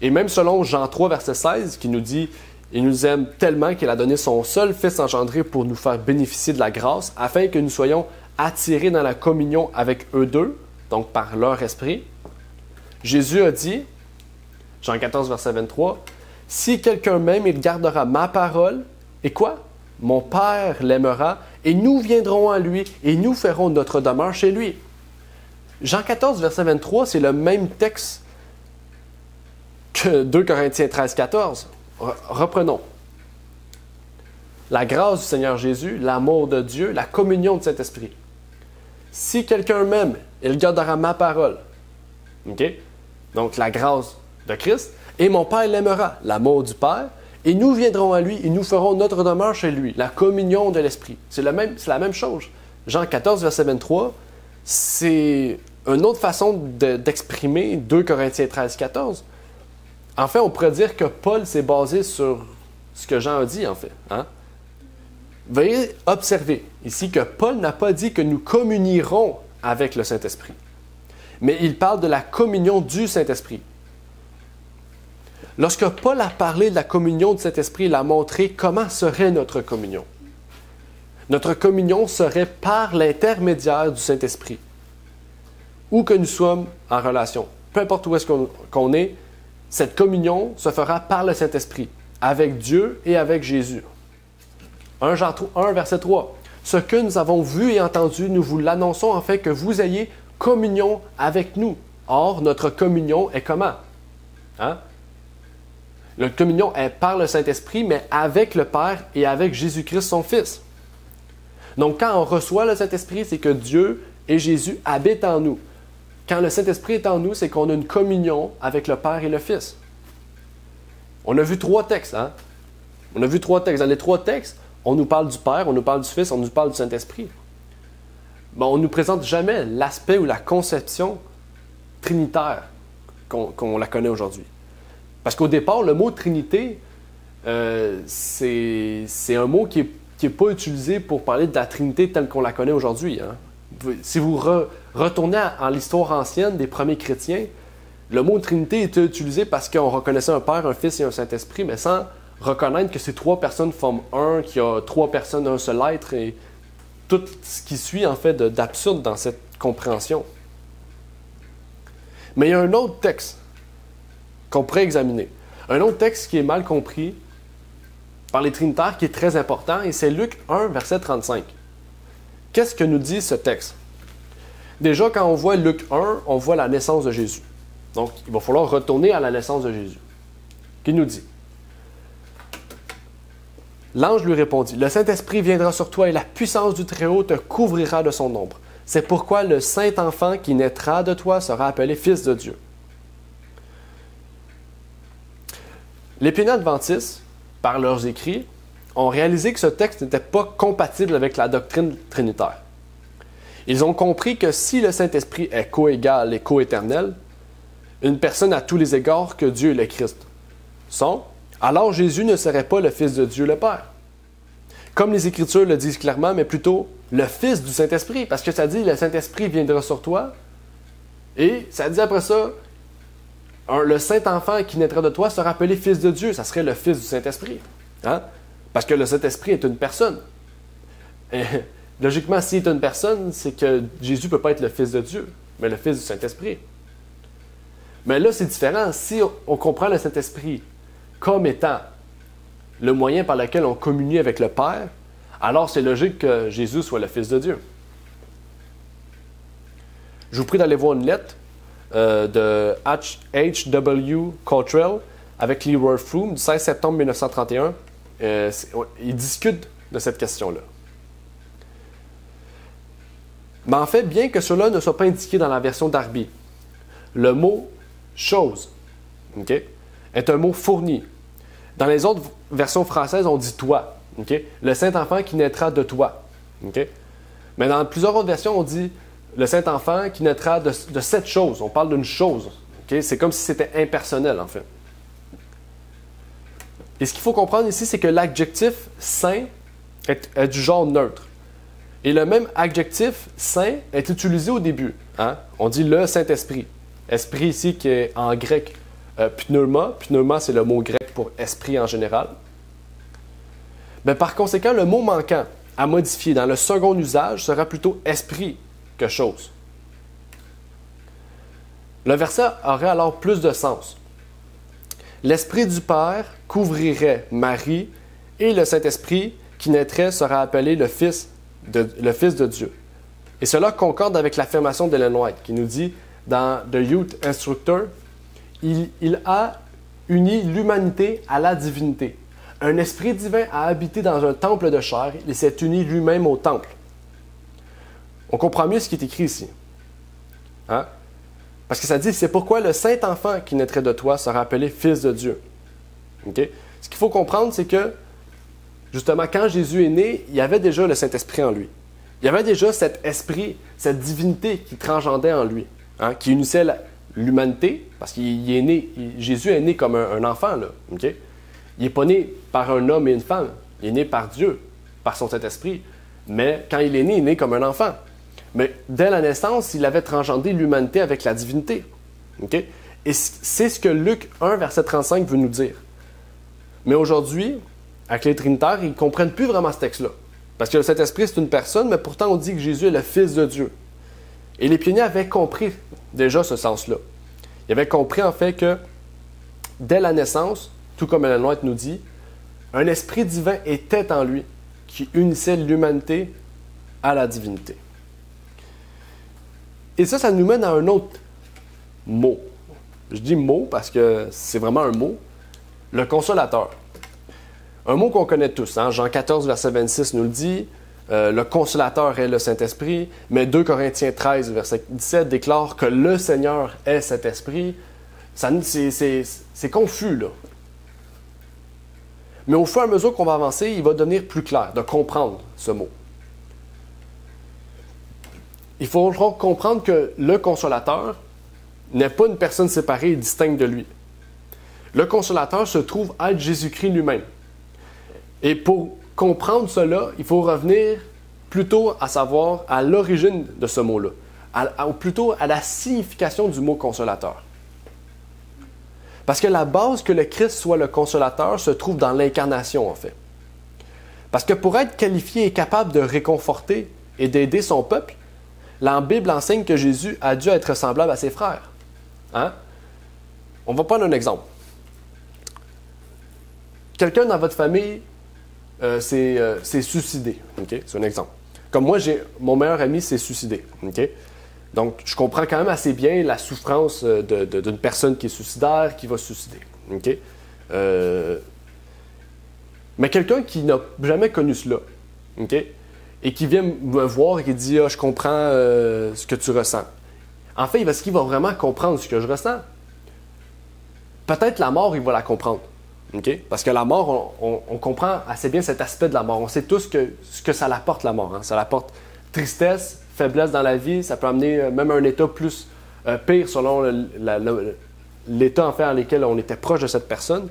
Et même selon Jean 3, verset 16, qui nous dit « Il nous aime tellement qu'il a donné son seul Fils engendré pour nous faire bénéficier de la grâce, afin que nous soyons attirés dans la communion avec eux deux, donc par leur esprit. » Jésus a dit, Jean 14, verset 23, « Si quelqu'un m'aime, il gardera ma parole. Et quoi? Mon Père l'aimera, et nous viendrons à lui, et nous ferons notre demeure chez lui. » Jean 14, verset 23, c'est le même texte que 2 Corinthiens 13, 14. Reprenons. La grâce du Seigneur Jésus, l'amour de Dieu, la communion du Saint-Esprit. Si quelqu'un m'aime, il gardera ma parole. OK? Donc, la grâce de Christ. Et mon Père l'aimera, l'amour du Père. Et nous viendrons à lui et nous ferons notre demeure chez lui, la communion de l'Esprit. C'est la même chose. Jean 14, verset 23, c'est une autre façon d'exprimer 2 Corinthiens 13, 14. En fait, on pourrait dire que Paul s'est basé sur ce que Jean a dit, en fait. Hein? Veuillez observer ici que Paul n'a pas dit que nous communierons avec le Saint-Esprit, mais il parle de la communion du Saint-Esprit. Lorsque Paul a parlé de la communion du Saint-Esprit, il a montré comment serait notre communion. Notre communion serait par l'intermédiaire du Saint-Esprit, où que nous sommes en relation, peu importe où est-ce qu'on est, cette communion se fera par le Saint-Esprit, avec Dieu et avec Jésus. 1 Jean 1, verset 3. Ce que nous avons vu et entendu, nous vous l'annonçons afin que vous ayez communion avec nous. Or, notre communion est comment? Hein? Notre communion est par le Saint-Esprit, mais avec le Père et avec Jésus-Christ, son Fils. Donc, quand on reçoit le Saint-Esprit, c'est que Dieu et Jésus habitent en nous. Quand le Saint-Esprit est en nous, c'est qu'on a une communion avec le Père et le Fils. On a vu 3 textes, hein? On a vu 3 textes. Dans les 3 textes, on nous parle du Père, on nous parle du Fils, on nous parle du Saint-Esprit. Bon, on ne nous présente jamais l'aspect ou la conception trinitaire qu'on la connaît aujourd'hui. Parce qu'au départ, le mot Trinité, c'est un mot qui n'est pas utilisé pour parler de la Trinité telle qu'on la connaît aujourd'hui. Hein? Si vous retournez en l'histoire ancienne des premiers chrétiens, le mot Trinité était utilisé parce qu'on reconnaissait un Père, un Fils et un Saint-Esprit, mais sans reconnaître que ces 3 personnes forment un, qu'il y a 3 personnes, un seul être, et tout ce qui suit en fait d'absurde dans cette compréhension. Mais il y a un autre texte qu'on pourrait examiner. Un autre texte qui est mal compris par les Trinitaires, qui est très important, et c'est Luc 1, verset 35. Qu'est-ce que nous dit ce texte? Déjà, quand on voit Luc 1, on voit la naissance de Jésus. Donc, il va falloir retourner à la naissance de Jésus. Qui nous dit? L'ange lui répondit, « Le Saint-Esprit viendra sur toi et la puissance du Très-Haut te couvrira de son ombre. C'est pourquoi le Saint-Enfant qui naîtra de toi sera appelé Fils de Dieu. » Les pionniers adventistes, par leurs écrits, ont réalisé que ce texte n'était pas compatible avec la doctrine trinitaire. Ils ont compris que si le Saint-Esprit est coégal et coéternel, une personne à tous les égards que Dieu et le Christ sont, alors Jésus ne serait pas le Fils de Dieu le Père. Comme les Écritures le disent clairement, mais plutôt le Fils du Saint-Esprit, parce que ça dit le Saint-Esprit viendra sur toi, et ça dit après ça, le Saint-Enfant qui naîtra de toi sera appelé Fils de Dieu, ça serait le Fils du Saint-Esprit. Hein? Parce que le Saint-Esprit est une personne. Et, logiquement, s'il est une personne, c'est que Jésus ne peut pas être le Fils de Dieu, mais le Fils du Saint-Esprit. Mais là, c'est différent. Si on comprend le Saint-Esprit comme étant le moyen par lequel on communie avec le Père, alors c'est logique que Jésus soit le Fils de Dieu. Je vous prie d'aller voir une lettre de H.W. Cottrell avec Leroy Froome du 16 septembre 1931. Il discute de cette question-là. Mais en fait, bien que cela ne soit pas indiqué dans la version Darby, le mot « chose » est un mot fourni. Dans les autres versions françaises, on dit « toi ». Le Saint-Enfant qui naîtra de toi. Mais dans plusieurs autres versions, on dit le Saint-Enfant qui naîtra de cette chose. On parle d'une chose. C'est comme si c'était impersonnel, en fait. Et ce qu'il faut comprendre ici, c'est que l'adjectif « saint » est du genre neutre. Et le même adjectif « saint » est utilisé au début. Hein? On dit « le Saint-Esprit ». Esprit ici qui est en grec pneuma. Pneuma, c'est le mot grec pour esprit en général. Mais par conséquent, le mot manquant à modifier dans le second usage sera plutôt esprit que chose. Le verset aurait alors plus de sens. L'Esprit du Père couvrirait Marie et le Saint-Esprit qui naîtrait sera appelé le Fils de Dieu. Et cela concorde avec l'affirmation d'Ellen White qui nous dit dans The Youth Instructor, il a uni l'humanité à la divinité. Un esprit divin a habité dans un temple de chair, il s'est uni lui-même au temple. On comprend mieux ce qui est écrit ici. Hein? Parce que ça dit, c'est pourquoi le Saint-Enfant qui naîtrait de toi sera appelé Fils de Dieu. Okay? Ce qu'il faut comprendre, c'est que, justement, quand Jésus est né, il y avait déjà le Saint-Esprit en lui. Il y avait déjà cet esprit, cette divinité qui transcendait en lui, hein? Qui unissait l'humanité, parce qu'il est né, Jésus est né comme un enfant, là. Okay? Il n'est pas né par un homme et une femme. Il est né par Dieu, par son Saint-Esprit. Mais quand il est né comme un enfant. Mais dès la naissance, il avait transcendé l'humanité avec la divinité. Okay? Et c'est ce que Luc 1, verset 35 veut nous dire. Mais aujourd'hui, avec les Trinitaires, ils ne comprennent plus vraiment ce texte-là. Parce que le Saint-Esprit, c'est une personne, mais pourtant on dit que Jésus est le Fils de Dieu. Et les pionniers avaient compris déjà ce sens-là. Il avait compris en fait que dès la naissance, tout comme Ellen White nous dit, un esprit divin était en lui qui unissait l'humanité à la divinité. Et ça nous mène à un autre mot. Je dis mot parce que c'est vraiment un mot. Le consolateur. Un mot qu'on connaît tous. Hein? Jean 14, verset 26 nous le dit. Le consolateur est le Saint-Esprit. Mais 2 Corinthiens 13, verset 17 déclare que le Seigneur est cet esprit. C'est confus, là. Mais au fur et à mesure qu'on va avancer, il va devenir plus clair de comprendre ce mot. Il faut comprendre que le consolateur n'est pas une personne séparée et distincte de lui. Le consolateur se trouve être Jésus-Christ lui-même. Et pour comprendre cela, il faut revenir plutôt à savoir à l'origine de ce mot-là, ou plutôt à la signification du mot consolateur. Parce que la base que le Christ soit le consolateur se trouve dans l'incarnation, en fait. Parce que pour être qualifié et capable de réconforter et d'aider son peuple, la Bible enseigne que Jésus a dû être semblable à ses frères. Hein? On va prendre un exemple. Quelqu'un dans votre famille s'est suicidé. Okay? C'est un exemple. Comme moi, mon meilleur ami s'est suicidé. Okay? Donc, je comprends quand même assez bien la souffrance d'une personne qui est suicidaire, qui va se suicider. Okay? Mais quelqu'un qui n'a jamais connu cela, okay? Et qui vient me voir et qui dit « Ah, je comprends ce que tu ressens ». En fait, est-ce qu'il va vraiment comprendre ce que je ressens? Peut-être la mort, il va la comprendre. Okay? Parce que la mort, on comprend assez bien cet aspect de la mort. On sait tous ce que ça l'apporte, la mort. Hein? Ça l'apporte tristesse, faiblesse dans la vie. Ça peut amener même un état plus pire selon l'état en fait, dans lequel on était proche de cette personne.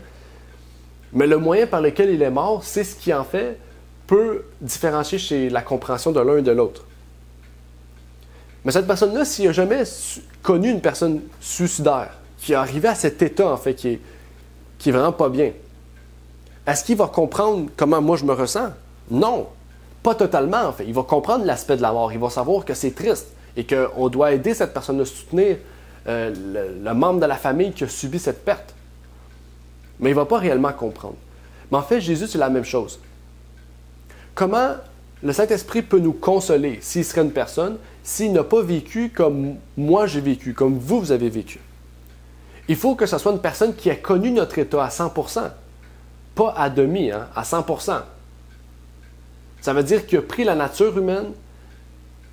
Mais le moyen par lequel il est mort, c'est ce qui en fait peut différencier chez la compréhension de l'un et de l'autre. Mais cette personne-là, s'il n'a jamais connu une personne suicidaire, qui est arrivée à cet état, en fait, qui est vraiment pas bien, est-ce qu'il va comprendre comment moi je me ressens? Non, pas totalement, en fait. Il va comprendre l'aspect de la mort. Il va savoir que c'est triste et qu'on doit aider cette personne à soutenir le membre de la famille qui a subi cette perte. Mais il ne va pas réellement comprendre. Mais en fait, Jésus, c'est la même chose. Comment le Saint-Esprit peut nous consoler s'il serait une personne, s'il n'a pas vécu comme moi j'ai vécu, comme vous avez vécu? Il faut que ce soit une personne qui ait connu notre état à 100%, pas à demi, hein, à 100%. Ça veut dire qu'il a pris la nature humaine,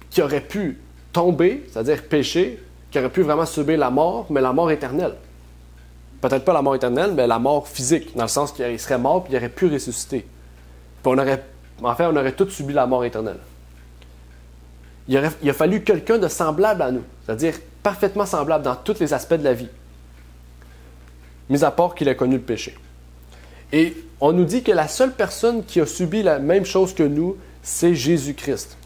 qui aurait pu tomber, c'est-à-dire pécher, qui aurait pu vraiment subir la mort, mais la mort éternelle. Peut-être pas la mort éternelle, mais la mort physique, dans le sens qu'il serait mort et il aurait pu ressusciter. Puis on aurait tous subi la mort éternelle. Il a fallu quelqu'un de semblable à nous, c'est-à-dire parfaitement semblable dans tous les aspects de la vie, mis à part qu'il a connu le péché. Et on nous dit que la seule personne qui a subi la même chose que nous, c'est Jésus-Christ.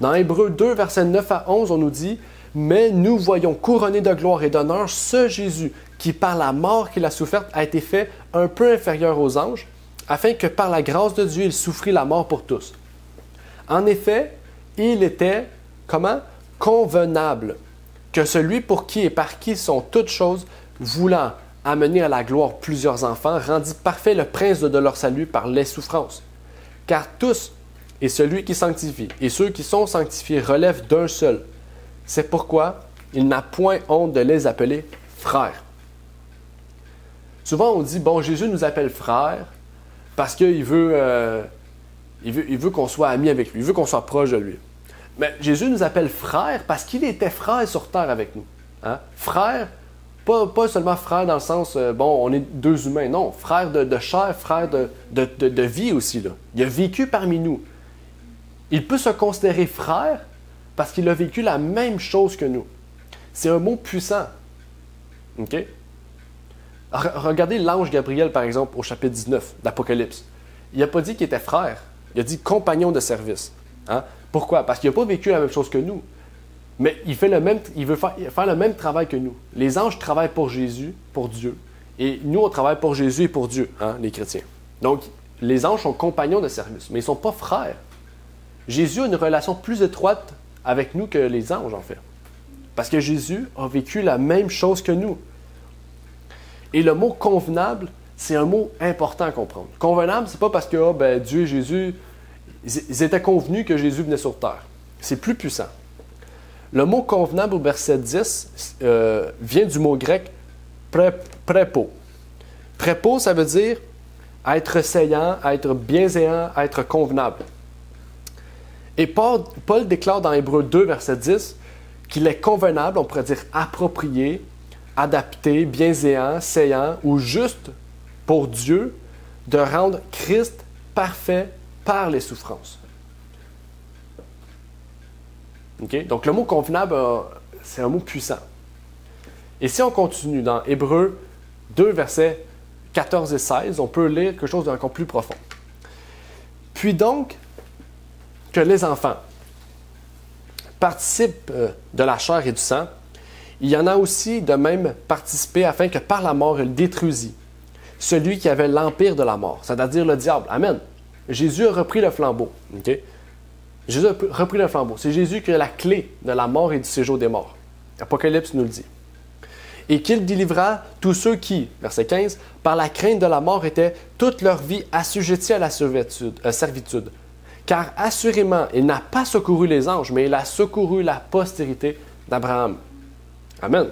Dans Hébreux 2, versets 9 à 11, on nous dit « Mais nous voyons couronné de gloire et d'honneur ce Jésus qui, par la mort qu'il a soufferte, a été fait un peu inférieur aux anges, afin que par la grâce de Dieu, il souffrit la mort pour tous. En effet, il était, comment? Convenable que celui pour qui et par qui sont toutes choses, voulant amener à la gloire plusieurs enfants, rendit parfait le prince de leur salut par les souffrances. Car tous, et celui qui sanctifie, et ceux qui sont sanctifiés relèvent d'un seul. C'est pourquoi il n'a point honte de les appeler frères. Souvent on dit, bon, Jésus nous appelle frères parce qu'il veut qu'on soit amis avec lui, il veut qu'on soit proche de lui. Mais Jésus nous appelle frères parce qu'il était frère sur terre avec nous. Hein? Frère, pas seulement frère dans le sens, on est deux humains, non, frère de chair, frère de vie aussi. Là. Il a vécu parmi nous. Il peut se considérer frère parce qu'il a vécu la même chose que nous. C'est un mot puissant. OK? Regardez l'ange Gabriel, par exemple, au chapitre 19 d'Apocalypse. Il n'a pas dit qu'il était frère. Il a dit compagnon de service. Hein? Pourquoi? Parce qu'il n'a pas vécu la même chose que nous. Mais il veut faire le même travail que nous. Les anges travaillent pour Jésus, pour Dieu. Et nous, on travaille pour Jésus et pour Dieu, hein, les chrétiens. Donc, les anges sont compagnons de service, mais ils ne sont pas frères. Jésus a une relation plus étroite avec nous que les anges, en fait. Parce que Jésus a vécu la même chose que nous. Et le mot convenable, c'est un mot important à comprendre. Convenable, c'est pas parce que Dieu et Jésus, ils étaient convenus que Jésus venait sur terre. C'est plus puissant. Le mot convenable au verset 10 vient du mot grec prépo. Prépo, ça veut dire être saillant, être bienséant, être convenable. Et Paul déclare dans Hébreux 2, verset 10, qu'il est convenable, on pourrait dire approprié, adapté, bienséant, saillant ou juste pour Dieu de rendre Christ parfait par les souffrances. Okay? Donc le mot convenable, c'est un mot puissant. Et si on continue dans Hébreux 2, versets 14 et 16, on peut lire quelque chose d'encore plus profond. Puis donc, que les enfants participent de la chair et du sang, il y en a aussi de même participé afin que par la mort il détruisit celui qui avait l'empire de la mort, c'est-à-dire le diable. Amen. Jésus a repris le flambeau. Okay? Jésus a repris le flambeau. C'est Jésus qui a la clé de la mort et du séjour des morts. Apocalypse nous le dit. Et qu'il délivra tous ceux qui, verset 15, par la crainte de la mort étaient toute leur vie assujettis à la servitude. Car assurément, il n'a pas secouru les anges, mais il a secouru la postérité d'Abraham. Amen.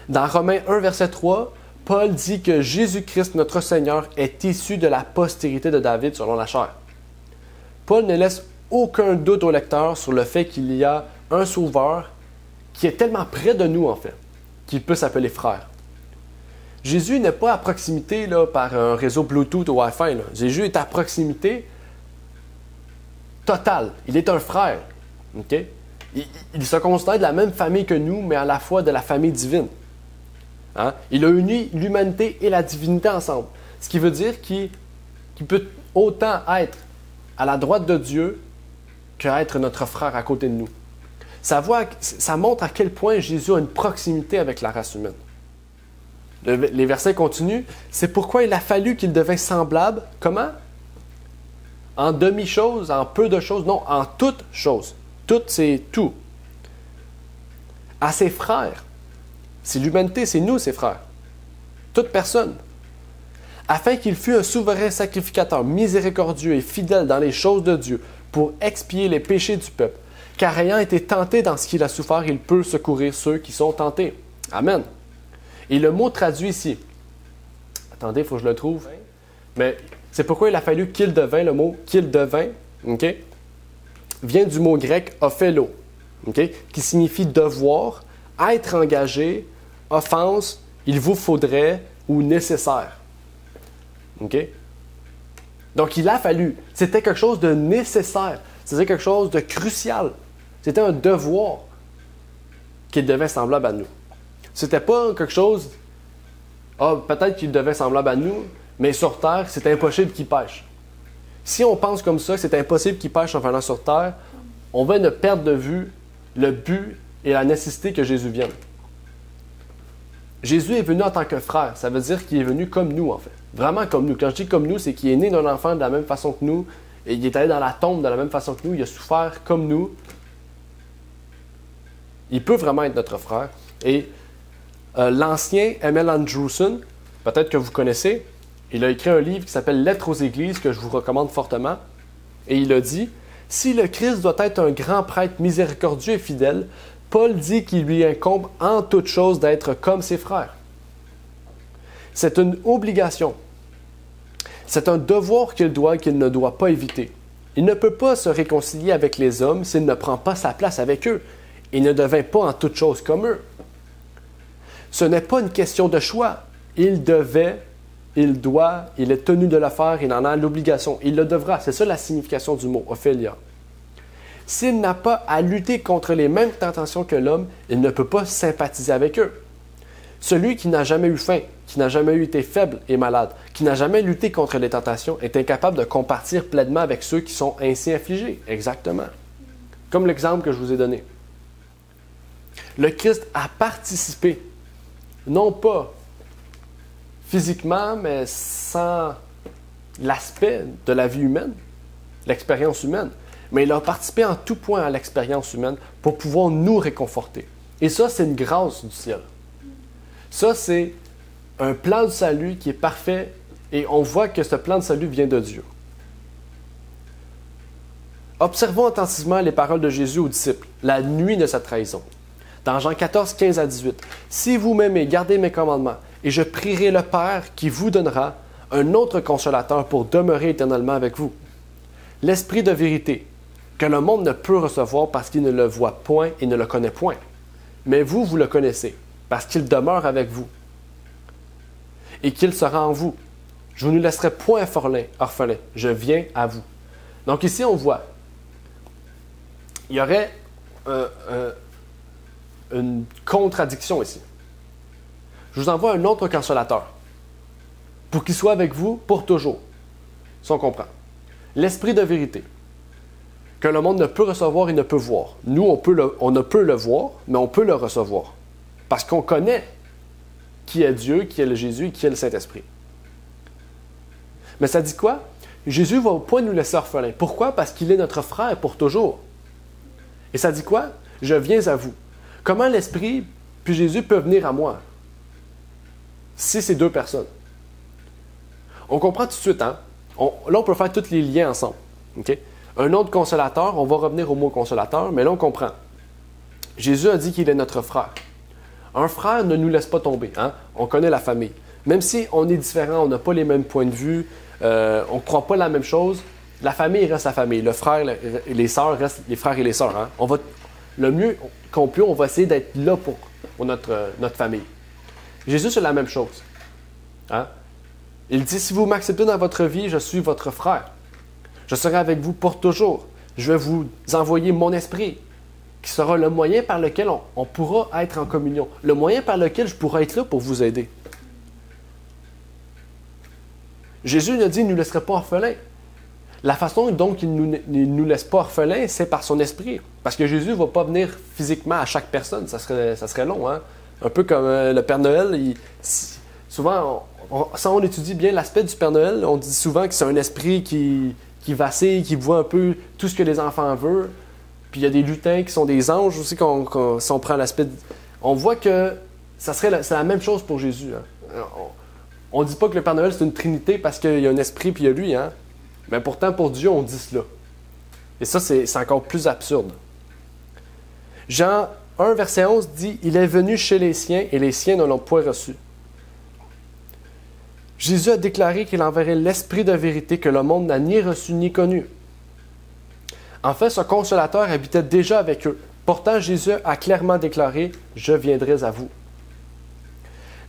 Dans Romains 1, verset 3, Paul dit que Jésus-Christ, notre Seigneur, est issu de la postérité de David selon la chair. Paul ne laisse aucun doute au lecteur sur le fait qu'il y a un sauveur qui est tellement près de nous, en fait, qu'il peut s'appeler frère. Jésus n'est pas à proximité là, par un réseau Bluetooth ou Wi-Fi. Là. Jésus est à proximité totale. Il est un frère. Okay? Il se considère de la même famille que nous, mais à la fois de la famille divine. Hein? Il a uni l'humanité et la divinité ensemble. Ce qui veut dire qu'il peut autant être à la droite de Dieu qu'être notre frère à côté de nous. Ça montre à quel point Jésus a une proximité avec la race humaine. Les versets continuent. C'est pourquoi il a fallu qu'il devint semblable. Comment? En demi-chose, en peu de choses. Non, en toutes choses. Tout, c'est tout. À ses frères. C'est l'humanité, c'est nous, ses frères. Toute personne. Afin qu'il fût un souverain sacrificateur, miséricordieux et fidèle dans les choses de Dieu, pour expier les péchés du peuple. Car ayant été tenté dans ce qu'il a souffert, il peut secourir ceux qui sont tentés. Amen. Et le mot traduit ici, attendez, il faut que je le trouve, mais c'est pourquoi il a fallu qu'il devint, le mot qu'il devint, okay, vient du mot grec ophélo, okay, qui signifie devoir, être engagé, offense, il vous faudrait ou nécessaire. Okay? Donc il a fallu, c'était quelque chose de nécessaire, c'était quelque chose de crucial, c'était un devoir qu'il devait semblable à nous. C'était pas quelque chose, peut-être qu'il devait semblable à nous, mais sur terre, c'est impossible qu'il pêche. Si on pense comme ça, c'est impossible qu'il pêche en venant sur terre, on va ne perdre de vue le but et la nécessité que Jésus vienne. Jésus est venu en tant que frère, ça veut dire qu'il est venu comme nous en fait, vraiment comme nous. Quand je dis comme nous, c'est qu'il est né d'un enfant de la même façon que nous, et il est allé dans la tombe de la même façon que nous, il a souffert comme nous. Il peut vraiment être notre frère. Et l'ancien M.L. Andrewson, peut-être que vous connaissez, il a écrit un livre qui s'appelle « Lettres aux Églises » que je vous recommande fortement. Et il a dit « Si le Christ doit être un grand prêtre miséricordieux et fidèle, Paul dit qu'il lui incombe en toute chose d'être comme ses frères. C'est une obligation. C'est un devoir qu'il doit et qu'il ne doit pas éviter. Il ne peut pas se réconcilier avec les hommes s'il ne prend pas sa place avec eux. Il ne devint pas en toute chose comme eux. Ce n'est pas une question de choix. Il devait, il doit, il est tenu de le faire, il en a l'obligation. Il le devra. C'est ça la signification du mot, ophélia. S'il n'a pas à lutter contre les mêmes tentations que l'homme, il ne peut pas sympathiser avec eux. Celui qui n'a jamais eu faim, qui n'a jamais été faible et malade, qui n'a jamais lutté contre les tentations, est incapable de compartir pleinement avec ceux qui sont ainsi affligés. Exactement. Comme l'exemple que je vous ai donné. Le Christ a participé, non pas physiquement, mais sans l'aspect de la vie humaine, l'expérience humaine, mais il a participé en tout point à l'expérience humaine pour pouvoir nous réconforter. Et ça, c'est une grâce du ciel. Ça, c'est un plan de salut qui est parfait et on voit que ce plan de salut vient de Dieu. Observons attentivement les paroles de Jésus aux disciples, la nuit de sa trahison. Dans Jean 14, 15 à 18, « Si vous m'aimez, gardez mes commandements, et je prierai le Père qui vous donnera un autre consolateur pour demeurer éternellement avec vous. L'Esprit de vérité, que le monde ne peut recevoir parce qu'il ne le voit point et ne le connaît point. Mais vous, vous le connaissez, parce qu'il demeure avec vous, et qu'il sera en vous. Je ne vous laisserai point orphelins, je viens à vous. » Donc ici, on voit, il y aurait une contradiction ici. Je vous envoie un autre consolateur pour qu'il soit avec vous pour toujours. Ça, on comprend. L'Esprit de vérité, que le monde ne peut recevoir et ne peut voir. Nous, on ne peut le voir, mais on peut le recevoir. Parce qu'on connaît qui est Dieu, qui est le Jésus et qui est le Saint-Esprit. Mais ça dit quoi? Jésus ne va pas nous laisser orphelins. Pourquoi? Parce qu'il est notre frère pour toujours. Et ça dit quoi? Je viens à vous. Comment l'Esprit puis Jésus peuvent venir à moi? Si c'est deux personnes. On comprend tout de suite, hein? Là, on peut faire tous les liens ensemble. Okay? Un autre consolateur, on va revenir au mot consolateur, mais là, on comprend. Jésus a dit qu'il est notre frère. Un frère ne nous laisse pas tomber. Hein? On connaît la famille. Même si on est différent, on n'a pas les mêmes points de vue, on ne croit pas la même chose, la famille reste la famille. Le frère et les sœurs restent les frères et les sœurs. Hein? Le mieux qu'on peut, on va essayer d'être là pour notre famille. Jésus, c'est la même chose. Hein? Il dit, si vous m'acceptez dans votre vie, je suis votre frère. Je serai avec vous pour toujours. Je vais vous envoyer mon esprit, qui sera le moyen par lequel on pourra être en communion. Le moyen par lequel je pourrai être là pour vous aider. Jésus nous dit, il ne nous laisserait pas orphelins. La façon dont il ne nous laisse pas orphelins, c'est par son esprit. Parce que Jésus ne va pas venir physiquement à chaque personne. Ça serait long, hein? Un peu comme le Père Noël. Souvent, quand on étudie bien l'aspect du Père Noël, on dit souvent que c'est un esprit qui vacille, qui voit un peu tout ce que les enfants veulent. Puis il y a des lutins qui sont des anges aussi, si on prend l'aspect... On voit que c'est la même chose pour Jésus. Hein? On ne dit pas que le Père Noël, c'est une trinité parce qu'il y a un esprit puis il y a lui. Hein? Mais pourtant, pour Dieu, on dit cela. Et ça, c'est encore plus absurde. Jean 1, verset 11 dit « Il est venu chez les siens et les siens ne l'ont point reçu. » Jésus a déclaré qu'il enverrait l'Esprit de vérité que le monde n'a ni reçu ni connu. En fait, ce consolateur habitait déjà avec eux. Pourtant, Jésus a clairement déclaré « Je viendrai à vous ».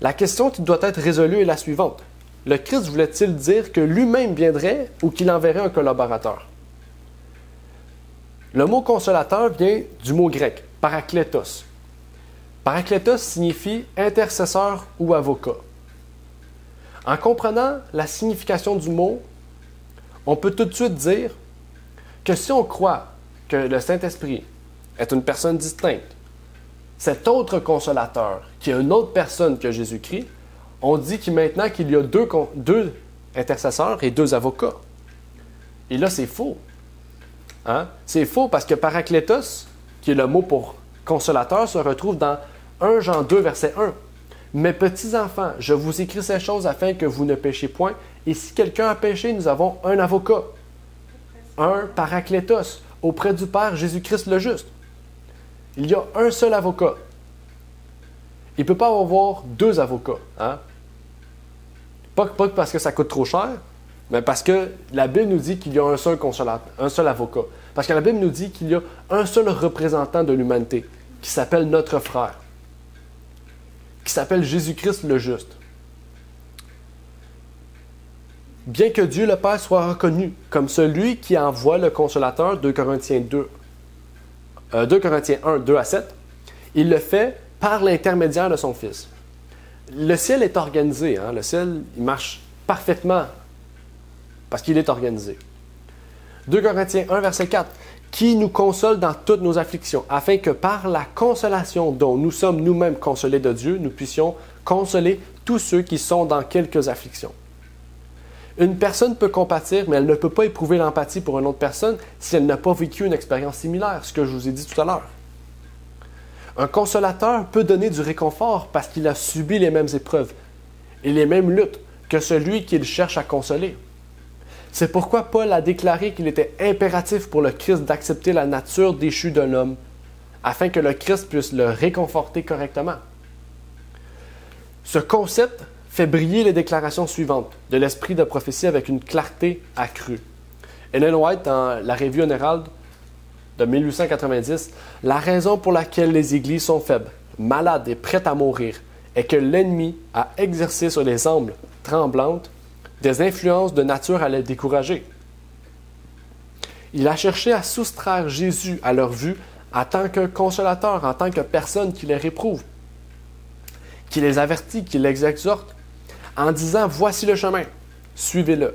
La question qui doit être résolue est la suivante. Le Christ voulait-il dire que lui-même viendrait ou qu'il enverrait un collaborateur? Le mot consolateur vient du mot grec, parakletos. Parakletos signifie intercesseur ou avocat. En comprenant la signification du mot, on peut tout de suite dire que si on croit que le Saint-Esprit est une personne distincte, cet autre consolateur, qui est une autre personne que Jésus-Christ, on dit maintenant qu'il y a deux intercesseurs et deux avocats. Et là, c'est faux. Hein? C'est faux parce que parakletos, qui est le mot pour consolateur, se retrouve dans 1 Jean 2, verset 1. « Mes petits enfants, je vous écris ces choses afin que vous ne péchiez point. Et si quelqu'un a péché, nous avons un avocat, un parakletos, auprès du Père Jésus-Christ le juste. » Il y a un seul avocat. Il ne peut pas avoir deux avocats. Hein? Pas parce que ça coûte trop cher, mais parce que la Bible nous dit qu'il y a un seul consolateur, un seul avocat. Parce que la Bible nous dit qu'il y a un seul représentant de l'humanité, qui s'appelle notre frère, qui s'appelle Jésus-Christ le juste. Bien que Dieu le Père soit reconnu comme celui qui envoie le consolateur, 2 Corinthiens 1, 2 à 7, il le fait par l'intermédiaire de son Fils. Le ciel est organisé. Hein? Le ciel, il marche parfaitement parce qu'il est organisé. 2 Corinthiens 1, verset 4, « Qui nous console dans toutes nos afflictions, afin que par la consolation dont nous sommes nous-mêmes consolés de Dieu, nous puissions consoler tous ceux qui sont dans quelques afflictions. » Une personne peut compatir, mais elle ne peut pas éprouver l'empathie pour une autre personne si elle n'a pas vécu une expérience similaire, ce que je vous ai dit tout à l'heure. Un consolateur peut donner du réconfort parce qu'il a subi les mêmes épreuves et les mêmes luttes que celui qu'il cherche à consoler. C'est pourquoi Paul a déclaré qu'il était impératif pour le Christ d'accepter la nature déchue d'un homme, afin que le Christ puisse le réconforter correctement. Ce concept fait briller les déclarations suivantes de l'esprit de prophétie avec une clarté accrue. Ellen White, dans la Revue Herald de 1890, la raison pour laquelle les églises sont faibles, malades et prêtes à mourir est que l'ennemi a exercé sur les âmes tremblantes des influences de nature à les décourager. Il a cherché à soustraire Jésus à leur vue en tant que consolateur, en tant que personne qui les réprouve, qui les avertit, qui les exhorte, en disant « Voici le chemin, suivez-le ».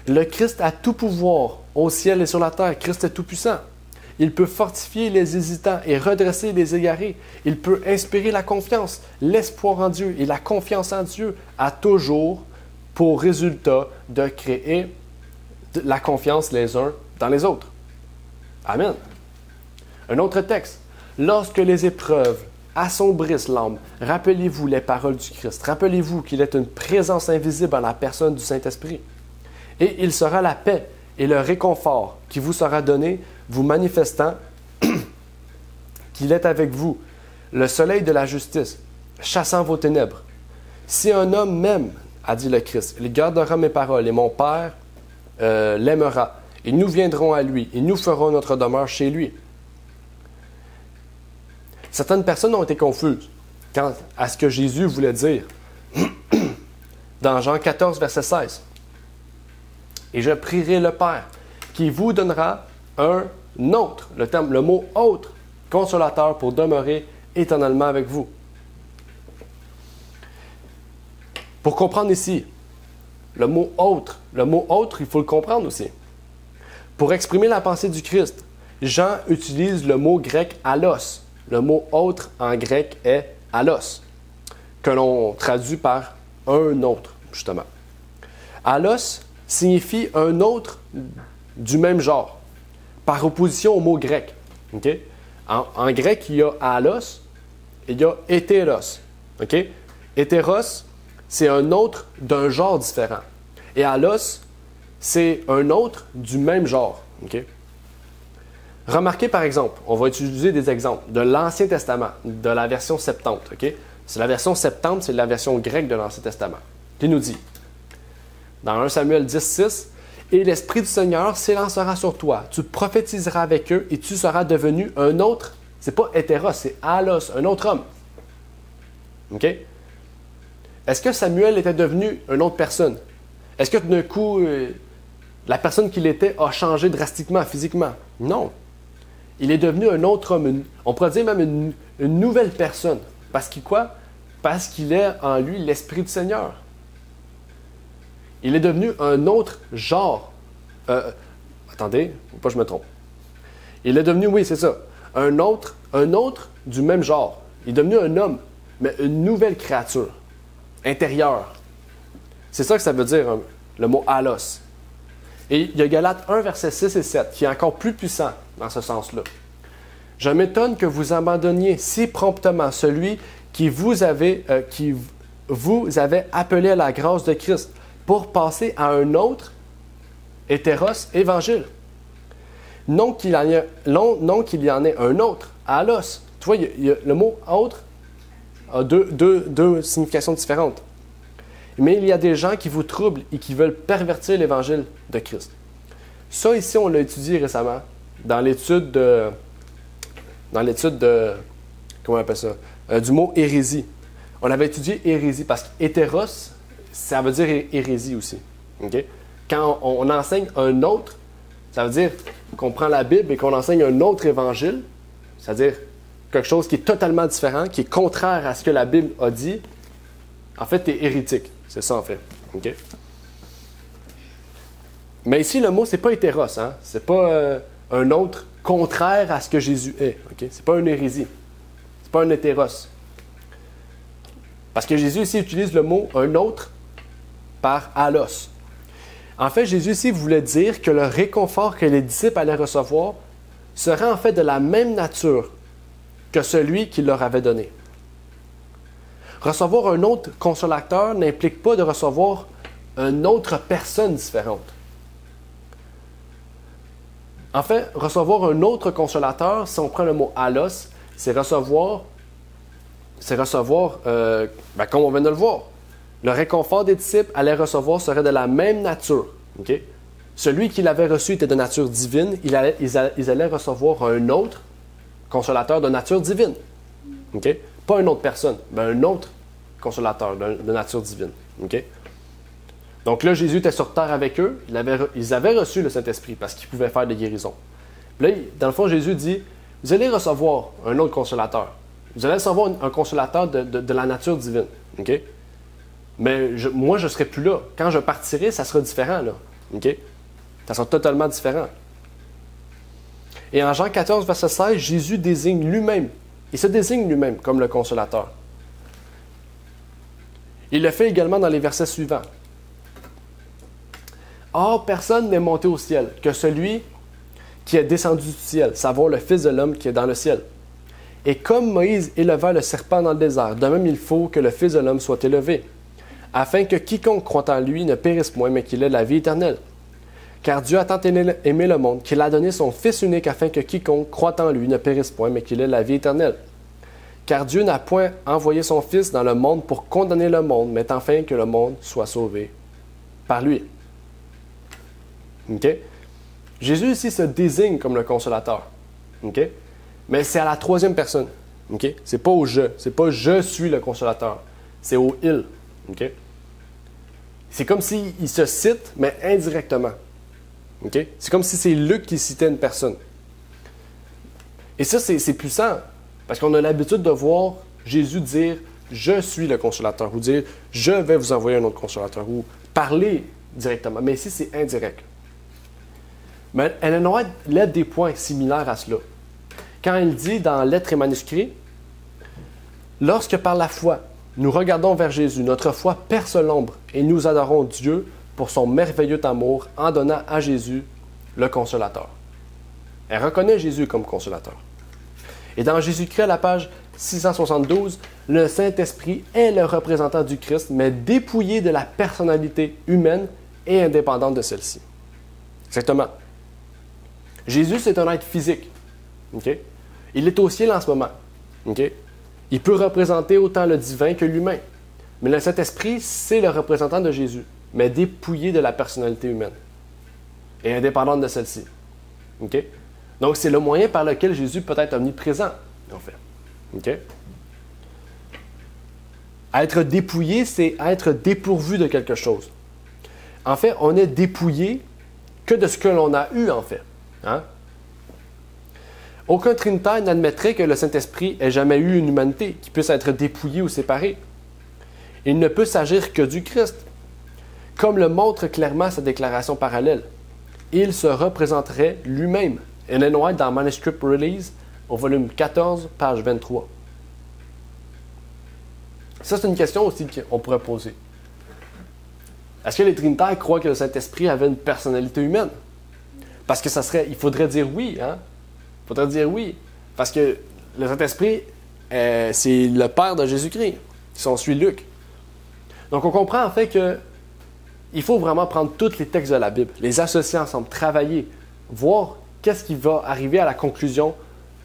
Le Christ a tout pouvoir au ciel et sur la terre. Christ est tout-puissant. Il peut fortifier les hésitants et redresser les égarés. Il peut inspirer la confiance, l'espoir en Dieu et la confiance en Dieu a toujours pour résultat de créer la confiance les uns dans les autres. Amen. Un autre texte. Lorsque les épreuves assombrissent l'âme, rappelez-vous les paroles du Christ. Rappelez-vous qu'il est une présence invisible en la personne du Saint-Esprit. Et il sera la paix et le réconfort qui vous sera donné, vous manifestant qu'il est avec vous, le soleil de la justice, chassant vos ténèbres. Si un homme m'aime, a dit le Christ, il gardera mes paroles et mon Père l'aimera. Et nous viendrons à lui et nous ferons notre demeure chez lui. Certaines personnes ont été confuses quant à ce que Jésus voulait dire dans Jean 14, verset 16. Et je prierai le Père qui vous donnera un autre, le mot autre, consolateur pour demeurer éternellement avec vous. Pour comprendre ici, le mot autre, il faut le comprendre aussi. Pour exprimer la pensée du Christ, Jean utilise le mot grec allos. Le mot autre en grec est allos, que l'on traduit par un autre, justement. Allos signifie un autre du même genre, par opposition au mot grec. Okay? En grec, il y a allos et il y a hétéros. Okay? Hétéros, c'est un autre d'un genre différent. Et allos, c'est un autre du même genre. Okay? Remarquez par exemple, on va utiliser des exemples de l'Ancien Testament, de la version Septante. Okay? C'est la version Septante, c'est la version grecque de l'Ancien Testament. Qui nous dit, dans 1 Samuel 10, 6, « Et l'Esprit du Seigneur s'élancera sur toi, tu prophétiseras avec eux et tu seras devenu un autre. » C'est pas hétéros, c'est allos, un autre homme. OK? Est-ce que Samuel était devenu une autre personne? Est-ce que d'un coup, la personne qu'il était a changé drastiquement, physiquement? Non. Il est devenu un autre homme. On pourrait dire même une nouvelle personne. Parce qu'il quoi? Parce qu'il est en lui l'Esprit du Seigneur. Il est devenu un autre genre. Attendez, faut pas que je me trompe. Il est devenu, oui, c'est ça, un autre du même genre. Il est devenu un homme, mais une nouvelle créature, intérieure. C'est ça que ça veut dire, le mot allos. Et il y a Galates 1, versets 6 et 7, qui est encore plus puissant dans ce sens-là. « Je m'étonne que vous abandonniez si promptement celui qui vous avait appelé à la grâce de Christ, pour passer à un autre, hétéros, évangile. Non qu'il y en ait un autre, allos. Tu vois, le mot autre a deux significations différentes. Mais il y a des gens qui vous troublent et qui veulent pervertir l'évangile de Christ. Ça, ici, on l'a étudié récemment dans l'étude de comment on appelle ça? Du mot hérésie. On avait étudié hérésie parce que hétéros, ça veut dire hérésie aussi. Okay? Quand on enseigne un autre, ça veut dire qu'on prend la Bible et qu'on enseigne un autre évangile, c'est-à-dire quelque chose qui est totalement différent, qui est contraire à ce que la Bible a dit. En fait, tu es hérétique. C'est ça, en fait. Okay? Mais ici, le mot, c'est pas hétéros. Hein? C'est pas un autre contraire à ce que Jésus est. Okay? C'est pas une hérésie. C'est pas un hétéros. Parce que Jésus ici utilise le mot un autre par allos. En fait, Jésus ici voulait dire que le réconfort que les disciples allaient recevoir serait en fait de la même nature que celui qu'il leur avait donné. Recevoir un autre consolateur n'implique pas de recevoir une autre personne différente. En fait, recevoir un autre consolateur, si on prend le mot « allos », c'est recevoir, comme on vient de le voir. Le réconfort des disciples allaient recevoir serait de la même nature. Okay? Celui qui l'avait reçu était de nature divine, ils allaient recevoir un autre consolateur de nature divine. Okay? Pas une autre personne, mais un autre consolateur de nature divine. Okay? Donc là, Jésus était sur terre avec eux, ils avaient reçu le Saint-Esprit parce qu'ils pouvaient faire des guérisons. Puis là, dans le fond, Jésus dit, vous allez recevoir un autre consolateur. Vous allez recevoir un consolateur de la nature divine. Okay? Mais moi, je ne serai plus là. Quand je partirai, ça sera différent. Là. Okay? Ça sera totalement différent. Et en Jean 14, verset 16, Jésus désigne lui-même. Il se désigne lui-même comme le consolateur. Il le fait également dans les versets suivants. Or, personne n'est monté au ciel que celui qui est descendu du ciel, savoir le Fils de l'homme qui est dans le ciel. Et comme Moïse éleva le serpent dans le désert, de même il faut que le Fils de l'homme soit élevé, afin que quiconque croit en lui ne périsse point, mais qu'il ait la vie éternelle. Car Dieu a tant aimé le monde qu'il a donné son Fils unique, afin que quiconque croit en lui ne périsse point, mais qu'il ait la vie éternelle. Car Dieu n'a point envoyé son Fils dans le monde pour condamner le monde, mais afin que le monde soit sauvé par lui. Okay? Jésus ici se désigne comme le consolateur. Okay? Mais c'est à la troisième personne. Okay? C'est pas au je. C'est pas je suis le consolateur. C'est au il. Okay? C'est comme s'il se cite, mais indirectement. Okay? C'est comme si c'est Luc qui citait une personne. Et ça, c'est puissant. Parce qu'on a l'habitude de voir Jésus dire « Je suis le consolateur » ou dire « Je vais vous envoyer un autre consolateur » ou parler directement. Mais ici, c'est indirect. Mais Ellen White lève des points similaires à cela. Quand il dit dans Lettres et manuscrits, « Lorsque par la foi, nous regardons vers Jésus, notre foi perce l'ombre et nous adorons Dieu pour son merveilleux amour en donnant à Jésus le consolateur. » Elle reconnaît Jésus comme consolateur. Et dans Jésus-Christ, à la page 672, le Saint-Esprit est le représentant du Christ, mais dépouillé de la personnalité humaine et indépendante de celle-ci. Exactement. Jésus, c'est un être physique. Okay? Il est au ciel en ce moment. Okay? Il peut représenter autant le divin que l'humain. Mais le Saint-Esprit, c'est le représentant de Jésus, mais dépouillé de la personnalité humaine et indépendante de celle-ci. Okay? Donc, c'est le moyen par lequel Jésus peut être omniprésent, en fait. Okay? Être dépouillé, c'est être dépourvu de quelque chose. En fait, on est dépouillé que de ce que l'on a eu, en fait. Hein? Aucun trinitaire n'admettrait que le Saint-Esprit ait jamais eu une humanité qui puisse être dépouillée ou séparée. Il ne peut s'agir que du Christ, comme le montre clairement sa déclaration parallèle. Il se représenterait lui-même. Ellen White dans Manuscript Release, au volume 14, page 23. Ça, c'est une question aussi qu'on pourrait poser. Est-ce que les trinitaires croient que le Saint-Esprit avait une personnalité humaine? Parce que il faudrait dire oui, hein? Il faudrait dire oui. Parce que le Saint-Esprit, c'est le Père de Jésus-Christ, si on suit Luc. Donc, on comprend en fait que il faut vraiment prendre tous les textes de la Bible, les associer ensemble, travailler, voir qu'est-ce qui va arriver à la conclusion,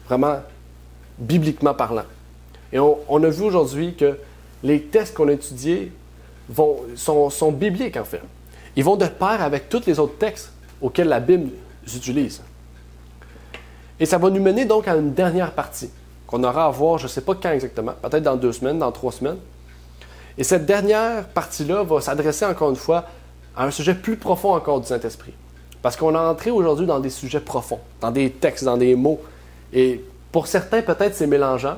vraiment bibliquement parlant. Et on a vu aujourd'hui que les textes qu'on a étudiés sont bibliques, en fait. Ils vont de pair avec tous les autres textes auxquels la Bible utilise. Et ça va nous mener donc à une dernière partie, qu'on aura à voir, je ne sais pas quand exactement, peut-être dans 2 semaines, dans 3 semaines. Et cette dernière partie-là va s'adresser encore une fois à un sujet plus profond encore du Saint-Esprit. Parce qu'on a entré aujourd'hui dans des sujets profonds, dans des textes, dans des mots. Et pour certains, peut-être c'est mélangeant,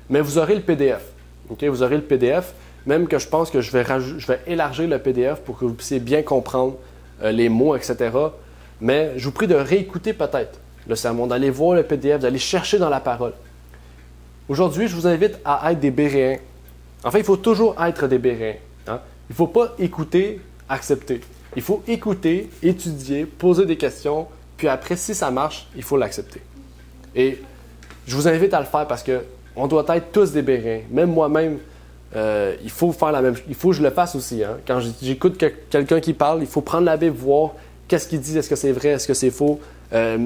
mais vous aurez le PDF. Okay? Vous aurez le PDF, même que je pense que je vais élargir le PDF pour que vous puissiez bien comprendre les mots, etc. Mais je vous prie de réécouter peut-être le sermon, d'aller voir le PDF, d'aller chercher dans la parole. Aujourd'hui, je vous invite à être des Béréens. En fait, il faut toujours être des Béréens. Hein? Il ne faut pas écouter, accepter. Il faut écouter, étudier, poser des questions, puis après, si ça marche, il faut l'accepter. Et je vous invite à le faire parce qu'on doit être tous des Béréens. Même moi-même, il faut faire la même chose. Il faut que je le fasse aussi. Hein. Quand j'écoute quelqu'un qui parle, il faut prendre la Bible, voir qu'est-ce qu'il dit, est-ce que c'est vrai, est-ce que c'est faux,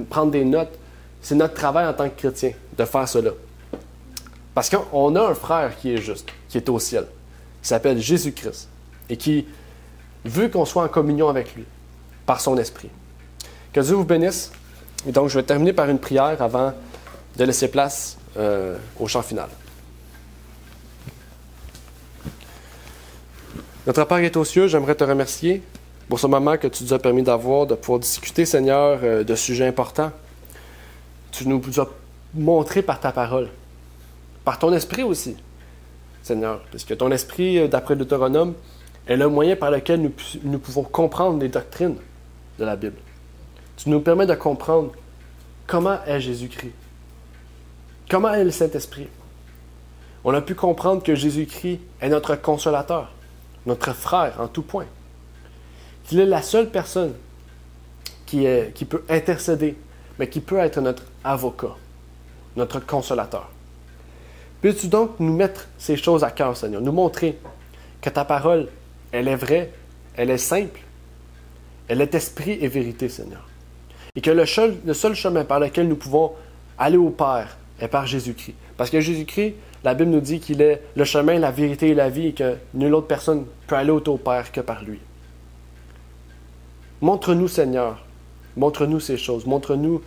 prendre des notes. C'est notre travail en tant que chrétien de faire cela. Parce qu'on a un frère qui est juste, qui est au ciel, qui s'appelle Jésus-Christ et qui veut qu'on soit en communion avec lui par son esprit. Que Dieu vous bénisse. Et donc, je vais terminer par une prière avant de laisser place au chant final. Notre Père qui est aux cieux, j'aimerais te remercier pour ce moment que tu nous as permis d'avoir, de pouvoir discuter, Seigneur, de sujets importants. Tu nous as montré par ta parole, par ton esprit aussi, Seigneur, parce que ton esprit, d'après Deutéronome, est le moyen par lequel nous pouvons comprendre les doctrines de la Bible. Tu nous permets de comprendre comment est Jésus-Christ, comment est le Saint-Esprit. On a pu comprendre que Jésus-Christ est notre consolateur, notre frère en tout point, qu'il est la seule personne qui peut intercéder, mais qui peut être notre avocat, notre consolateur. Peux-tu donc nous mettre ces choses à cœur, Seigneur, nous montrer que ta parole, elle est vraie, elle est simple, elle est esprit et vérité, Seigneur. Et que le seul chemin par lequel nous pouvons aller au Père est par Jésus-Christ. Parce que Jésus-Christ, la Bible nous dit qu'il est le chemin, la vérité et la vie et que nulle autre personne peut aller au Père que par lui. Montre-nous, Seigneur, montre-nous ces choses, montre-nous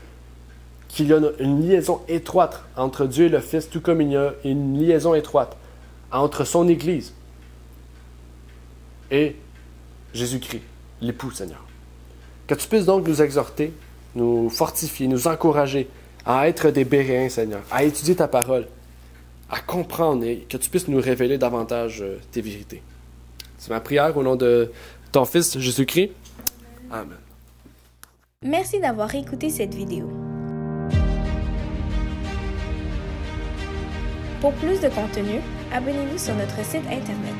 qu'il y a une liaison étroite entre Dieu et le Fils, tout comme il y a une liaison étroite entre son Église et Jésus-Christ, l'époux, Seigneur. Que tu puisses donc nous exhorter, nous fortifier, nous encourager à être des Béréens, Seigneur, à étudier ta parole, à comprendre et que tu puisses nous révéler davantage tes vérités. C'est ma prière au nom de ton Fils, Jésus-Christ. Amen. Merci d'avoir écouté cette vidéo. Pour plus de contenu, abonnez-vous sur notre site Internet.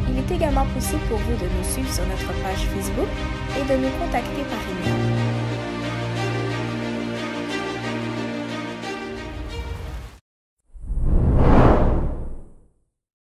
Il est également possible pour vous de nous suivre sur notre page Facebook et de nous contacter par email.